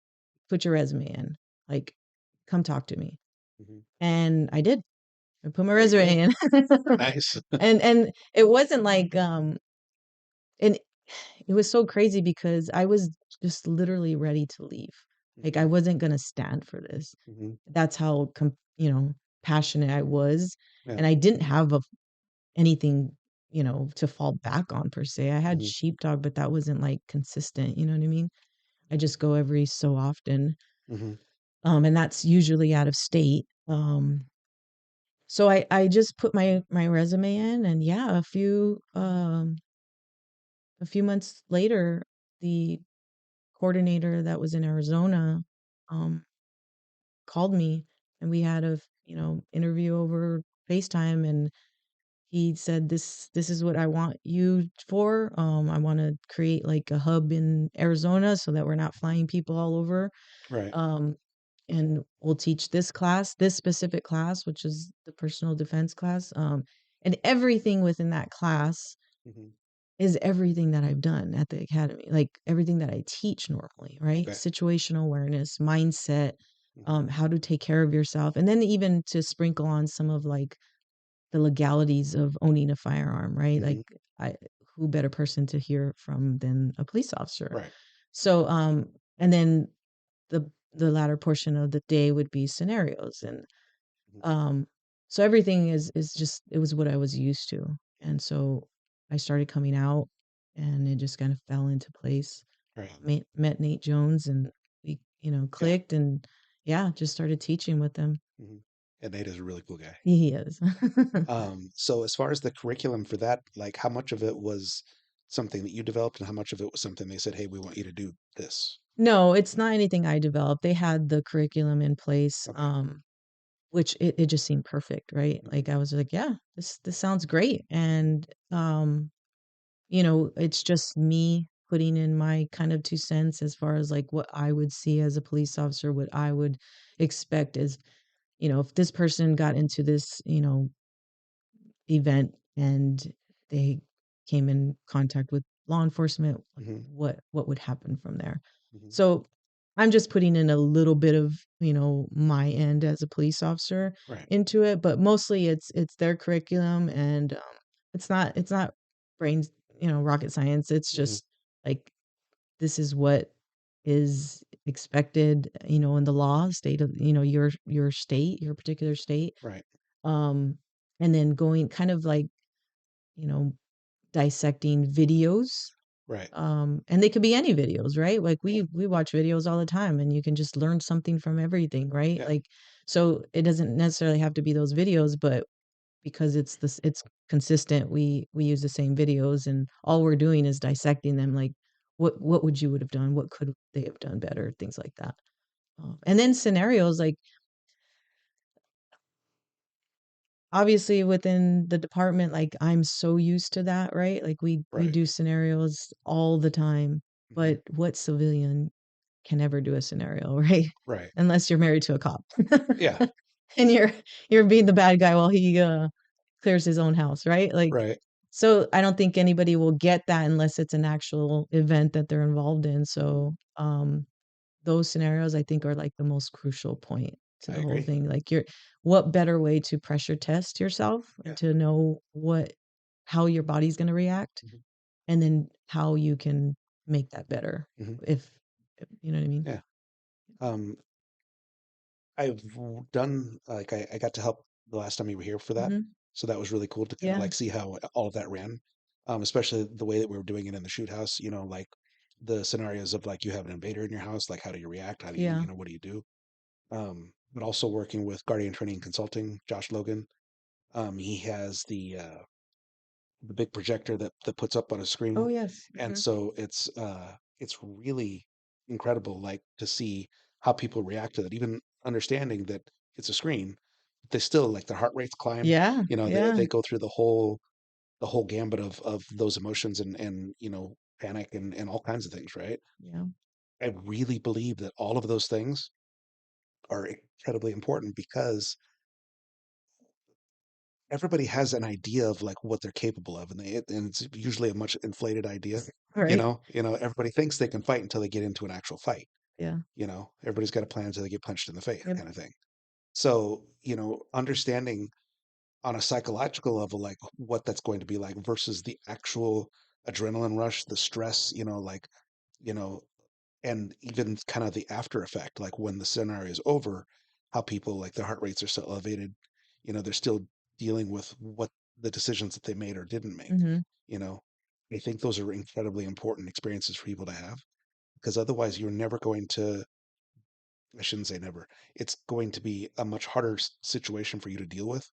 put your resume in. Like, come talk to me. Hmm. And I did. I put my There you go. resume in. Nice. And it wasn't like and it was so crazy because I was just literally ready to leave. Like Hmm. I wasn't gonna stand for this. Hmm. That's how passionate I was. Yeah. And I didn't have anything, to fall back on per se. I had Hmm. sheepdog, but that wasn't like consistent, you know what I mean? I just go every so often. Hmm. And that's usually out of state. So I just put my resume in, and yeah, a few months later, the coordinator that was in Arizona um called me, and we had a interview over FaceTime, and he said, this is what I want you for. I want to create like a hub in Arizona so that we're not flying people all over. Right. um and we'll teach this specific class, which is the personal defense class. And everything within that class Hmm. is everything that I've done at the academy, like everything that I teach normally, right? Okay. Situational awareness, mindset, Hmm. how to take care of yourself, and then even to sprinkle on some of like the legalities of owning a firearm, right? Like Hmm. I who better person to hear from than a police officer? Right. So and then the latter portion of the day would be scenarios, and Hmm. um so everything is just it was what I was used to. And so I started coming out, and it just kind of fell into place. Right. Met Nate Jones, and we Yeah. clicked, and yeah, just started teaching with them. Hmm. And Nate is a really cool guy. He is. So as far as the curriculum for that, like how much of it was something that you developed and how much of it was something they said, "Hey, we want you to do this." No, it's not anything I developed. They had the curriculum in place, Okay. which it just seemed perfect, right? Hmm. Like I was like, yeah, this sounds great. And it's just me putting in my kind of 2 cents as far as like what I would see as a police officer, what I would expect is, if this person got into this, event and they came in contact with law enforcement, like Hmm. what would happen from there. Hmm. So I'm just putting in a little bit of, my end as a police officer Right. into it, but mostly it's their curriculum, and it's not brains, rocket science. It's Hmm. just like this is what is expected, in the law state of, your state, your particular state. Right. Um, and then going kind of like, you know, dissecting videos. Right. And they could be any videos, right? Like we watch videos all the time and you can just learn something from everything, right? Yeah. Like so it doesn't necessarily have to be those videos, but because it's consistent, we use the same videos and all we're doing is dissecting them like what would have done? What could they have done better? Things like that. And then scenarios like obviously within the department, like I'm so used to that, right? Like we Right. do scenarios all the time, Hmm. but what civilian can never do a scenario, right? Right. Unless you're married to a cop. Yeah. And you're being the bad guy while he clears his own house, right? Like Right. so I don't think anybody will get that unless it's an actual event that they're involved in. Hmm. So those scenarios I think are like the most crucial point to I the whole agree. thing. Like what better way to pressure test yourself and Yeah. to know how your body's going to react Hmm. and then how you can make that better Hmm. if you know what I mean. Yeah. Um, I've done like I got to help the last time you were here for that, Hmm. so that was really cool to kind of Yeah. like see how all of that ran, especially the way that we were doing it in the shoot house. Like the scenarios of like you have an invader in your house, like how do you react? How do you, Yeah. what do you do? But also working with Guardian Training Consulting, Josh Logan. He has the big projector that puts up on a Oh screen, yes. and Hmm. so it's really incredible, like to see how people react to that, even understanding that it's a screen. They still like their heart rates climb. Yeah. They Yeah. go through the whole gambit of those emotions and panic and all kinds of things, right? Yeah. I really believe that all of those things are incredibly important because everybody has an idea of like what they're capable of, and it's usually a much inflated idea. Right. Everybody thinks they can fight until they get into an actual fight. Yeah. Everybody's got a plan until they get punched in the face, Yep. kind of thing. So understanding on a psychological level like what that's going to be like versus the actual adrenaline rush, the stress, like you know and even kind of the after effect, like when the scenario is over, how people like their heart rates are still elevated. They're still dealing with what the decisions that they made or didn't make. Hmm. You know, I think those are incredibly important experiences for people to have because otherwise you're never going to, I shouldn't say never, it's going to be a much harder situation for you to deal with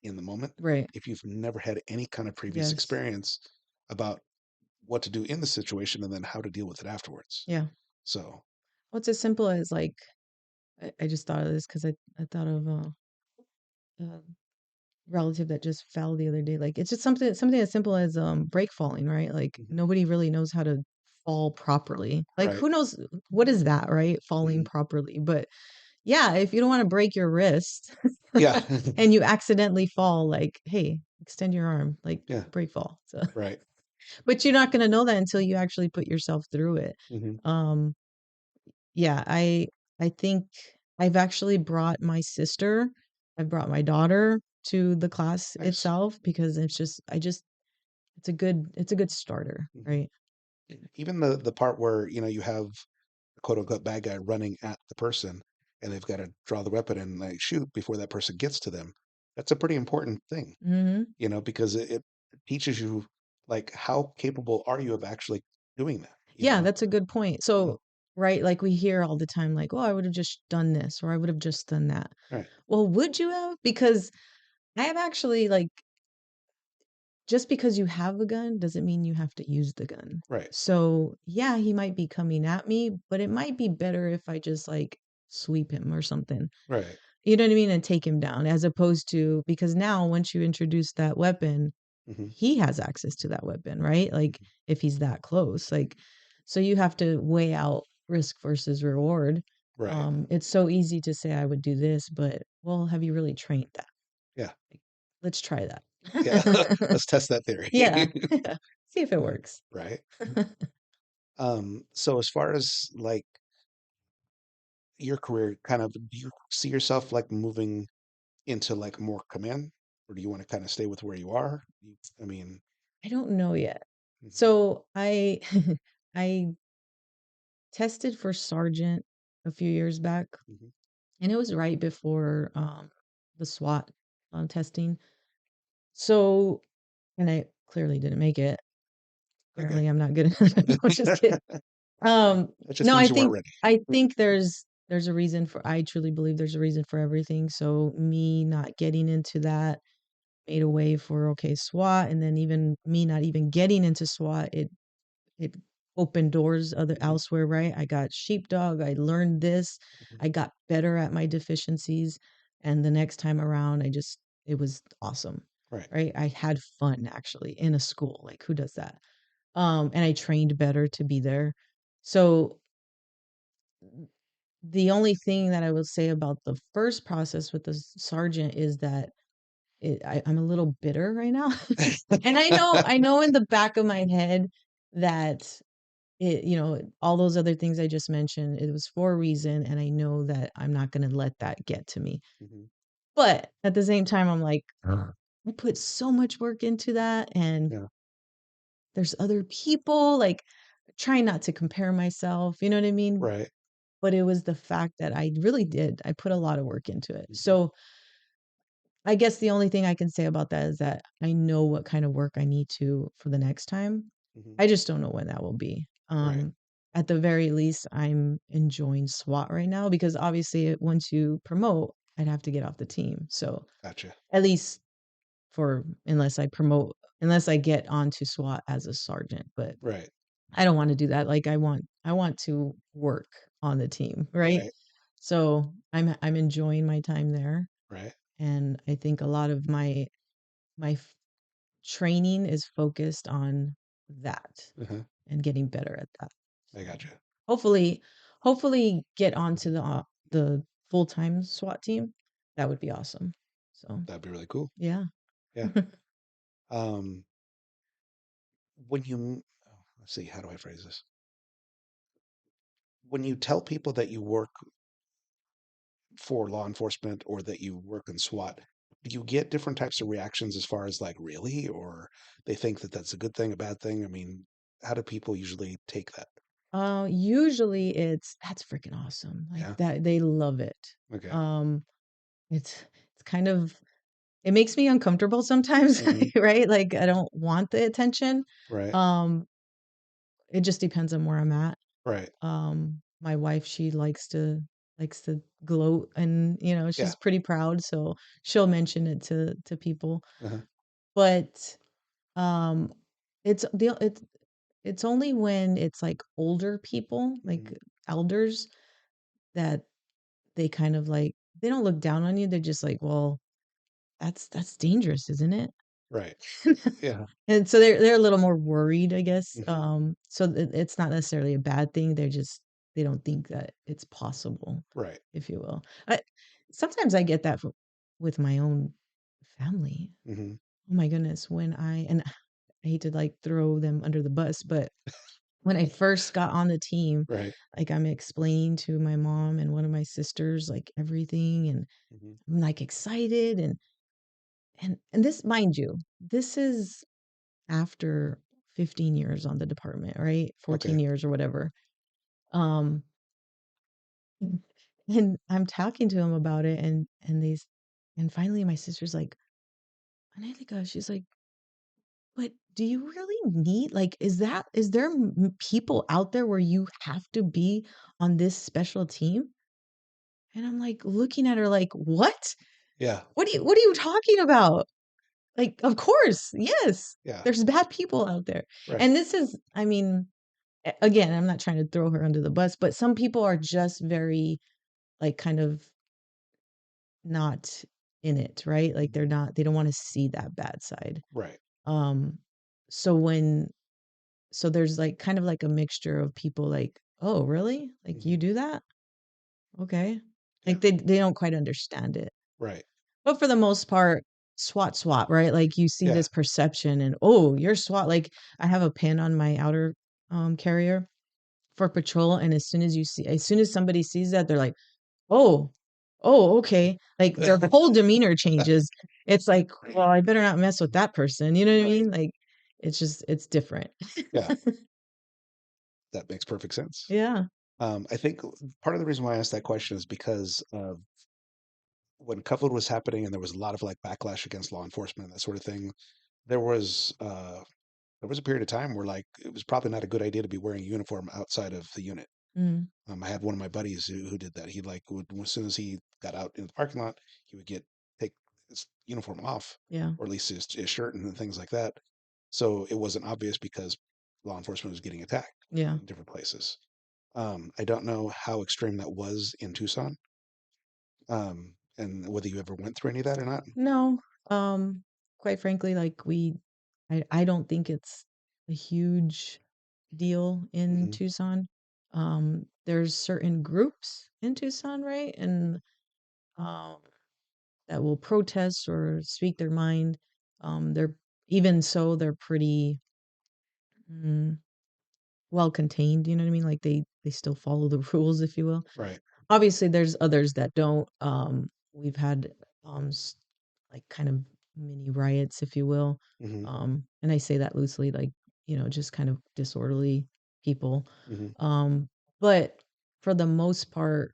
in the moment Right. if you've never had any kind of previous Yes. experience about what to do in the situation and then how to deal with it afterwards. Yeah. So, Well, it's as simple as like I just thought of this because I thought of a relative that just fell the other day. Like it's just something as simple as brake falling, right? Like mhm, nobody really knows how to fall properly. Like right. who knows what is that, right? Falling Mhm. properly. But yeah, if you don't want to break your wrist Yeah. and you accidentally fall, like, hey, extend your arm, like Yeah. brake fall. So, Right. but you're not going to know that until you actually put yourself through it. Hmm. Um, yeah, I think I've actually brought my sister, I've brought my daughter to the class Nice. itself because it's a good starter, Hmm. right? Even the part where you have a quote unquote bad guy running at the person, and they've got to draw the weapon and like shoot before that person gets to them. That's a pretty important thing, Hmm. because it teaches you like how capable are you of actually doing that. Yeah, that's a good point. Mm, So, right, like we hear all the time, like, oh, I would have just done this or I would have just done that. right. Well, would you have? Because I have actually like just because you have a gun doesn't mean you have to use the gun. Right. So, yeah, he might be coming at me, but it might be better if I just like sweep him or something. Right. You know what I mean? And take him down as opposed to because now once you introduce that weapon, Hmm. he has access to that weapon, right? Like if he's that close. Like so you have to weigh out risk versus reward. Right. It's so easy to say I would do this, but well, have you really trained that? Yeah. Let's try Yeah. that. Let's test that theory. Yeah. Yeah. See if it Yeah. works. Right. So as far as like your career, kind of, do you see yourself like moving into like more command, or do you want to kind of stay with where you are? I mean, I don't know yet. mhm, So I I tested for sergeant a few years back, mhm. and it was right before the SWAT testing. So, and I clearly didn't make it. Okay. Apparently, I'm not good enough. No, I'm just kidding. That just No, means you weren't ready. I think there's a reason for I truly believe there's a reason for everything. So me not getting into that made a way for okay, SWAT, and then even me not even getting into SWAT, it opened doors other Hmm. elsewhere, right? I got Sheepdog, I learned this, Hmm. I got better at my deficiencies, and the next time around it was awesome. Right. Right? I had fun actually in a school. Like who does that? And I trained better to be there. So the only thing that I will say about the first process with the sergeant is that I'm a little bitter right now. And I know in the back of my head that all those other things I just mentioned, it was for a reason. And I know that I'm not going to let that get to me. Hmm. But at the same time, I'm like, I put so much work into that. And Yeah. there's other people like trying not to compare myself. You know what I mean? Right. But it was the fact that I really did. I put a lot of work into it. Hmm. So I guess the only thing I can say about that is that I know what kind of work I need to for the next time. Hmm. I just don't know when that will be. Right. At the very least, I'm enjoying SWAT right now because obviously, once you promote, I'd have to get off the team. So Gotcha. at least for unless I get onto SWAT as a sergeant, but Right. I don't want to do that. Like I want to work on the team, right? Right. So I'm enjoying my time there, Right. and I think a lot of my training is focused on that Uh-huh. and getting better at that. I So gotcha. hopefully, hopefully get onto the full time SWAT team. That would be awesome. So That'd be really cool. yeah. Yeah. Um, when you, let's see, how do I phrase this? When you tell people that you work for law enforcement or that you work in SWAT, do you get different types of reactions as far as like, really? Or they think that that's a good thing, a bad thing? I mean, how do people usually take that? Usually that's freaking awesome. Like Yeah. that they love it. Okay. Um, it's kind of it makes me uncomfortable sometimes, Hmm. right? Like I don't want the attention. Right. Um, it just depends on where I'm at. Right. My wife, she likes to gloat and Yeah. she's pretty proud, so she'll mention it to people. Uh-huh. But um it's the it's only when it's like older people, like Hmm. elders, that they kind of like they don't look down on you. They're just like, well, that's dangerous, isn't it? Right. Yeah. And so they're a little more worried, I guess. Hmm. So it's not necessarily a bad thing. They don't think that it's possible, Right. if you will. Sometimes I get that with my own family. Hmm. Oh my goodness, and I hate to like throw them under the bus, but when I first got on the team, Right. like I'm explaining to my mom and one of my sisters like everything, and Hmm. I'm like excited and this, mind you, this is after 15 years on the department, right? 14 Okay. years or whatever. Um, and I'm talking to him about it and finally my sister's like, Angelica, she's like, but do you really need like is there people out there where you have to be on this special team? And I'm like looking at her like, what? Yeah. What are you talking about? Like, of course, yes. Yeah. There's bad people out there. Right. And this is, I mean, again, I'm not trying to throw her under the bus, but some people are just very like kind of not in it, right? Like Mhm. they don't want to see that bad side. Right. Um so when so there's like kind of like a mixture of people like, "Oh, really? Like you Hmm. do that? Okay." Yeah. Like they don't quite understand it. Right. But for the most part, SWAT, right? Like you see Yeah. this perception and, "Oh, you're SWAT." Like I have a pin on my outer carrier for patrol, and as soon as somebody sees that, they're like, Oh, oh, okay. Like their whole demeanor changes. It's like, well, I better not mess with that person. You know what I Right. mean? Like it's just it's different. Yeah, that makes perfect sense. Yeah. I think part of the reason why I asked that question is because when COVID was happening and there was a lot of like backlash against law enforcement and that sort of thing, there was uh, there was a period of time where like it was probably not a good idea to be wearing a uniform outside of the unit. Mm, I had one of my buddies who did that. He like would as soon as he got out in the parking lot, he would take his uniform off, yeah. or at least his shirt and things like that. So it wasn't obvious because law enforcement was getting attacked Yeah. in different places. I don't know how extreme that was in Tucson, and whether you ever went through any of that or not. No. Um, quite frankly, like I don't think it's a huge deal in Hmm. Tucson. There's certain groups in Tucson, right? And um that will protest or speak their mind. They're even so they're pretty mm, well contained. You know what I mean? Like they still follow the rules, if you will. Right. Obviously, there's others that don't. We've had like kind of mini riots, if you will. Hmm. And I say that loosely, like just kind of disorderly people. Hmm. Um, but for the most part,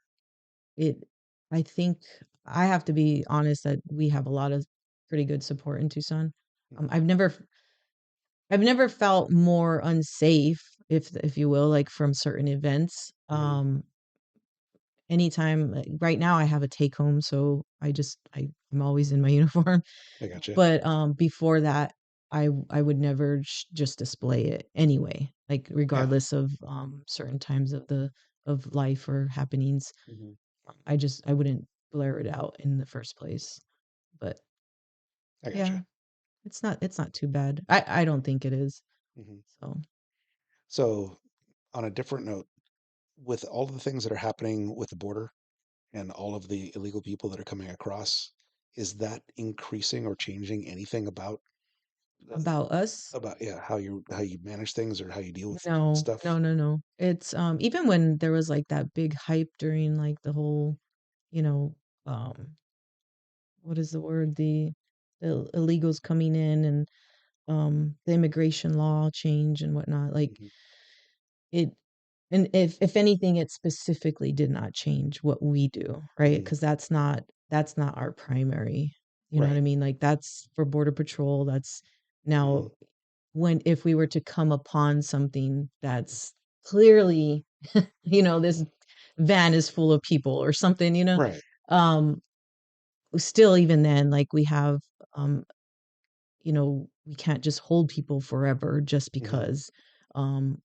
it I think I have to be honest that we have a lot of pretty good support in Tucson. Hmm. I've never felt more unsafe, if you will, like from certain events. Hmm. Anytime, like right now I have a take home, so I'm always in my uniform. I gotcha. But before that, I would never just display it anyway, like Yeah. regardless of certain times of life or happenings. Hmm. I wouldn't blare it out in the first place. But I yeah, gotcha. it's not too bad. I don't think it is. Hmm. So So, on a different note, with all of the things that are happening with the border and all of the illegal people that are coming across, is that increasing or changing anything uh, about us, about yeah how you manage things or how you deal with no, stuff? no, no, no. It's even when there was like that big hype during like the whole, you know, um what is the word? The illegals coming in and the immigration law change and whatnot. Like Hmm. it and if anything, it specifically did not change what we do, right? Hmm. Because that's not our primary. You know what I Right. mean? Like that's for border patrol. That's Hmm. now when if we were to come upon something that's clearly, this van is full of people or something, Right. um, still even then, like we have, um, we can't just hold people forever just Hmm. because. Um,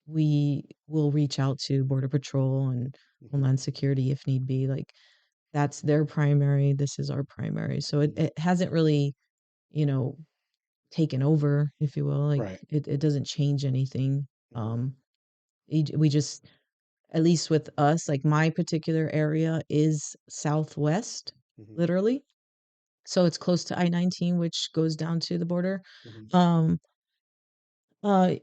we will reach out to Border Patrol and Hmm. Homeland Security if need be. Like that's their primary. This is our primary. So it, Hmm. it hasn't really, you know, taken over, if you will. Like Right. it doesn't change anything. Hmm. Um, we just, at least with us, like my particular area is southwest, Hmm. literally. So it's close to I-19, which goes down to the border. Hmm. Um, uh,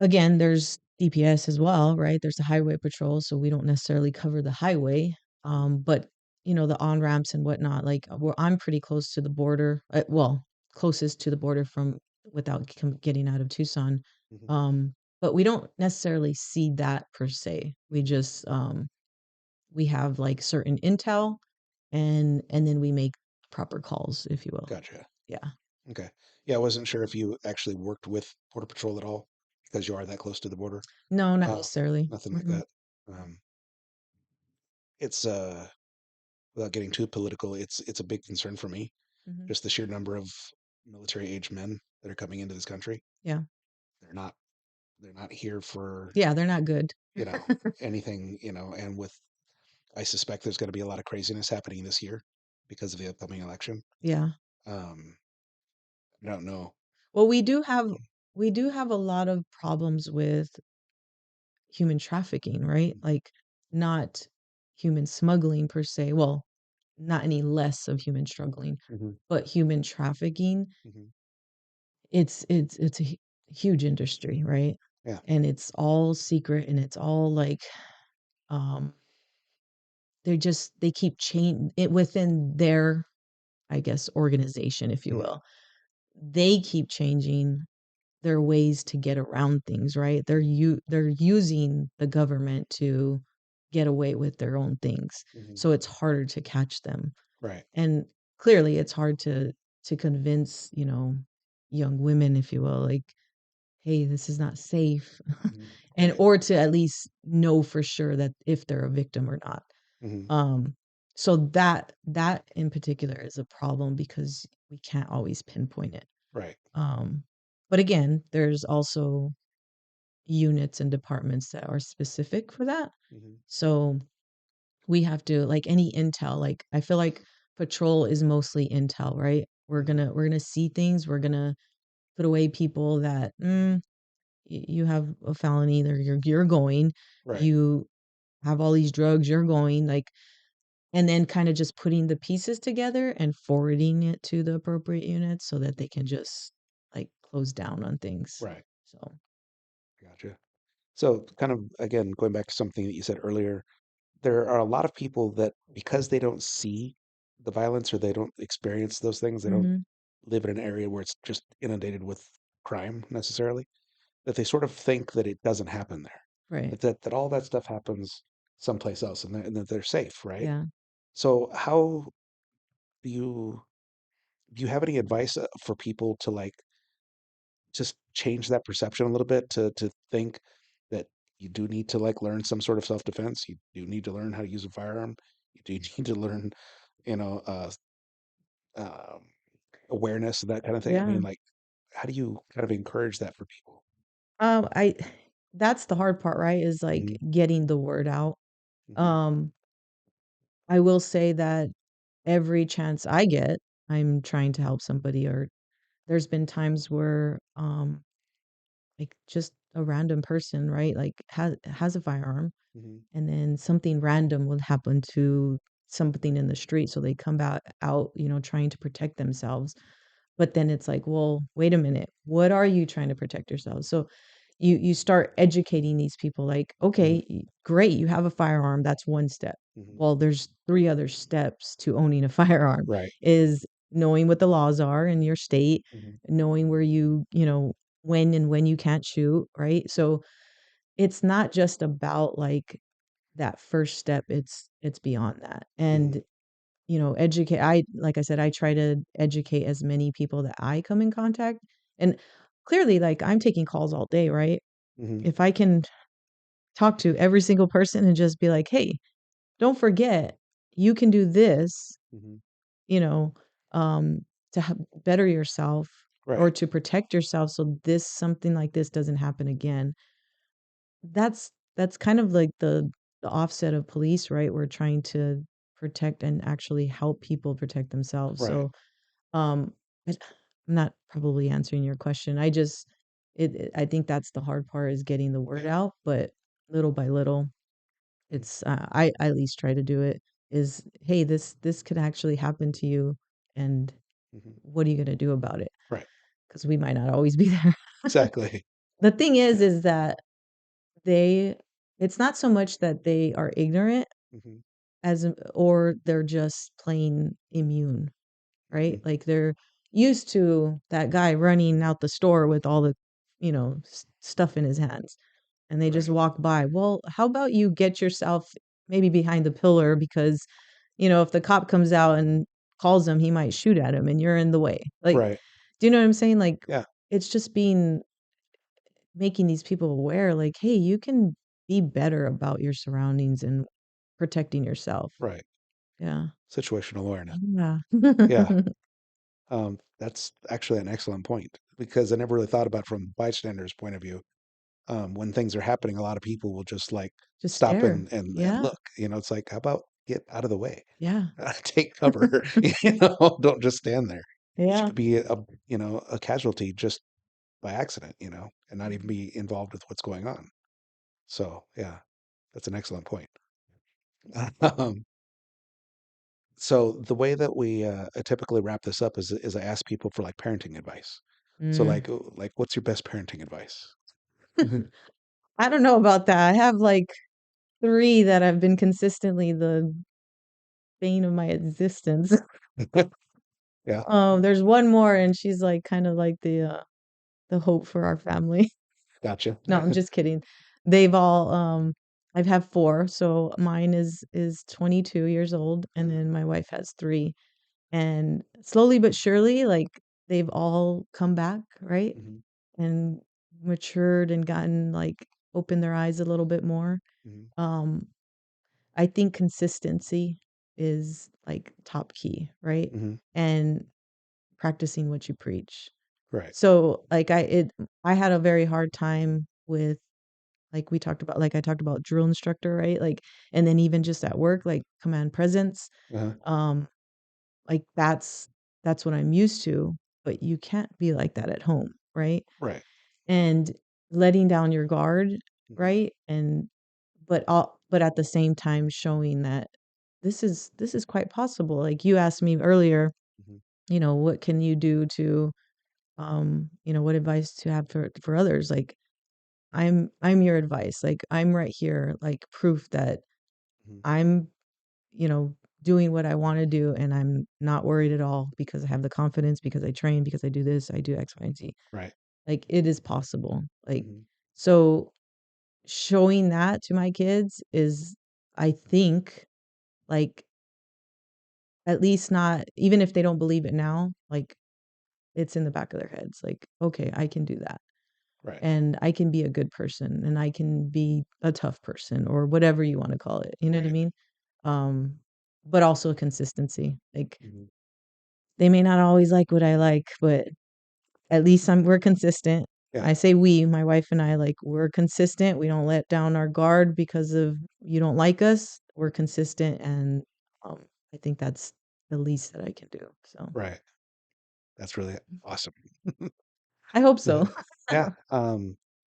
Again, there's DPS as well, right? There's the highway patrol, so we don't necessarily cover the highway, but the on ramps and whatnot. Like I'm pretty close to the border. Well, closest to the border from without getting out of Tucson. Hmm. Um, but we don't necessarily see that per se. We have like certain intel, and then we make proper calls, if you will. Gotcha. Yeah. Okay. Yeah, I wasn't sure if you actually worked with Border Patrol at all because you are that close to the border. No, not Uh, necessarily. Nothing like Mm-mm, that. Um, it's without getting too political, it's a big concern for me. mm-hmm. Just the sheer number of military age men that are coming into this country. Yeah. They're not they're not here for, Yeah, they're not good. you know, anything, and with I suspect there's going to be a lot of craziness happening this year because of the upcoming election. Yeah. Um, I don't know. Well, we do have a lot of problems with human trafficking, right? Like not human smuggling per se. Well, not any less of human struggling, Hmm. but human trafficking. Hmm. It's a huge industry, right? Yeah. And it's all secret and it's all like um they keep change it within their, I guess, organization, if you Mm-hmm. will. They keep changing their ways to get around things, right? They're using the government to get away with their own things. Mm-hmm. So it's harder to catch them. Right. And clearly it's hard to convince, young women, if you will, like, hey, this is not safe. Mm-hmm. And Right. or to at least know for sure that if they're a victim or not. Mm-hmm. Um, so that in particular is a problem because we can't always pinpoint it. Right. Um, but again, there's also units and departments that are specific for that. Mm-hmm. So we have to, like, any intel, like I feel like patrol is mostly intel, right? Mm-hmm. We're gonna see things, we're gonna put away people that you have a felony, there you're going, Right. you have all these drugs, you're going, like, and then kind of just putting the pieces together and forwarding it to the appropriate units so that they can just like close down on things. Right. So, Gotcha. So, kind of again, going back to something that you said earlier, there are a lot of people that because they don't see the violence or they don't experience those things, they don't mhm, live in an area where it's just inundated with crime necessarily, that they sort of think that it doesn't happen there, right. that all that stuff happens someplace else and that they're safe, right? Yeah. So how do you do you have any advice for people to like just change that perception a little bit to think that you do need to like learn some sort of self-defense. You do need to learn how to use a firearm. You do need to learn, you know, um, awareness and that kind of thing. I Yeah. mean, like, how do you kind of encourage that for people? I that's the hard part, right? Is like Hmm. getting the word out. Hmm. Um, I will say that every chance I get, I'm trying to help somebody, or there's been times where like just a random person, right? Like has a firearm, Hmm. and then something random will happen to something in the street, so they come out, trying to protect themselves. But then it's like, well, wait a minute, what are you trying to protect yourself? So you start educating these people, like, Hmm. okay, great, you have a firearm, that's one step. Hmm. Well, there's three other steps to owning a firearm, Right. is knowing what the laws are in your state, Hmm. knowing where when you can't shoot, right? So it's not just about like that first step, it's beyond that. Hmm. And educate, I like I said, I try to educate as many people that I come in contact. And clearly, like, I'm taking calls all day, right? Hmm. If I can talk to every single person and just be like, hey, don't forget, you can do this, Hmm. you know um better yourself, or Right. to protect yourself, so this something like this doesn't happen again. That's kind of like the offset of police, right? We're trying to protect and actually help people protect themselves. Right. So, um, but I'm not probably answering your question. I think that's the hard part, is getting the word Yeah. out, but little by little, it's I at least try to do it. Is, hey, this could actually happen to you, and Hmm. what are you gonna do about it? Right. Because we might not always be there. Exactly. The thing Yeah. is that they it's not so much that they are ignorant, Hmm. or they're just plain immune, right? Hmm. Like, they're used to that guy running out the store with all the, stuff in his hands, and they just Right. walk by. Well, how about you get yourself maybe behind the pillar, because, if the cop comes out and calls him, he might shoot at him and you're in the way. Like, Right. do you know what I'm saying? Like, Yeah. it's just making these people aware, like, hey, you can be better about your surroundings and protecting yourself. Right. Yeah. Situational awareness. Yeah. Yeah. That's actually an excellent point because I never really thought about it from bystander's point of view. When things are happening, a lot of people will just like Just stop stare. and Yeah. look. It's like, how about get out of the way, Yeah. take cover. Don't just stand there. You Yeah. could be a casualty just by accident, and not even be involved with what's going on. So yeah, that's an excellent point. Um, So the way that we typically wrap this up is I ask people for like parenting advice. So Mm. like what's your best parenting advice? I don't know about that. I have like 3 that have been consistently the bane of my existence. Yeah. There's one more, and she's like kind of like the hope for our family. Gotcha. No, I'm just kidding. They've all I've have four, so mine is 22 years old, and then my wife has three. And slowly but surely, like they've all come back, right? Hmm. And matured and gotten like opened their eyes a little bit more. Hmm. Um, I think consistency is like top key, right? Hmm. And practicing what you preach. Right. So like I had a very hard time with like we talked about like I talked about drill instructor, right? Like and then even just at work, like command presence. Uh-huh. Um like that's what I'm used to, but you can't be like that at home, right? Right. And letting down your guard, Hmm. right? And but at the same time showing that this is quite possible. Like you asked me earlier, Hmm. what can you do to what advice to have for others? Like I'm your advice. Like I'm right here, like proof that Hmm. I'm, doing what I want to do and I'm not worried at all because I have the confidence, because I train, because I do this, I do X, Y, and Z. Right. Like it is possible. Like Hmm. so showing that to my kids is I think like at least not even if they don't believe it now, like it's in the back of their heads. Like, okay, I can do that. Right. And I can be a good person and I can be a tough person or whatever you want to call it. You know what I Right. mean? Um, but also consistency. Like Hmm. they may not always like what I like, but at least we're consistent. Yeah. I say we, my wife and I, like we're consistent. We don't let down our guard because of you don't like us. We're consistent, and I think that's the least that I can do. So Right. That's really awesome. I hope Uh, so. yeah.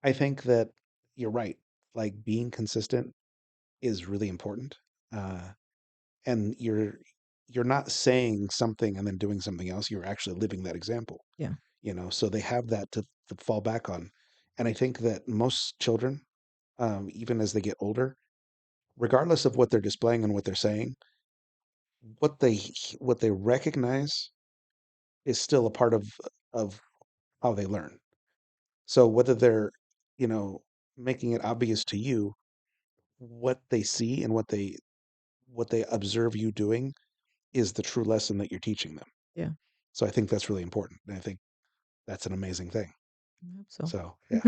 I think that you're right. Like being consistent is really important. Uh, and you're not saying something and then doing something else. You're actually living that example, Yeah, so they have that to fall back on. And I think that most children, even as they get older, regardless of what they're displaying and what they're saying, what they what they recognize is still a part of how they learn. So whether they're, you know, making it obvious to you, what they see and what they observe you doing is the true lesson that you're teaching them. yeah, So I think that's really important. And I think that's an amazing thing. I hope so. So yeah.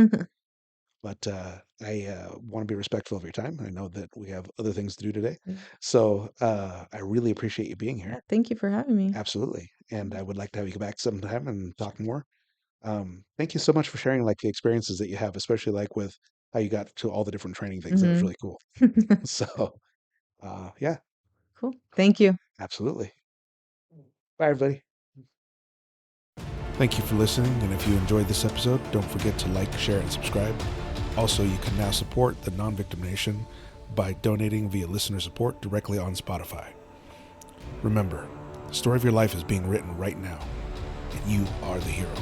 But I want to be respectful of your time. I know that we have other things to do today. Yeah, So I really appreciate you being here. yeah. Thank you for having me. Absolutely. And Mm, I would like to have you back sometime and talk sure. more. Thank you so much for sharing like the experiences that you have, especially like with how you got to all the different training things. That was Hmm. really cool. So yeah, Cool. Thank you. absolutely. Bye, everybody. Thank you for listening. And if you enjoyed this episode, don't forget to like, share, and subscribe. Also, you can now support the Non-Victim Nation by donating via listener support directly on Spotify. Remember, the story of your life is being written right now, and you are the hero.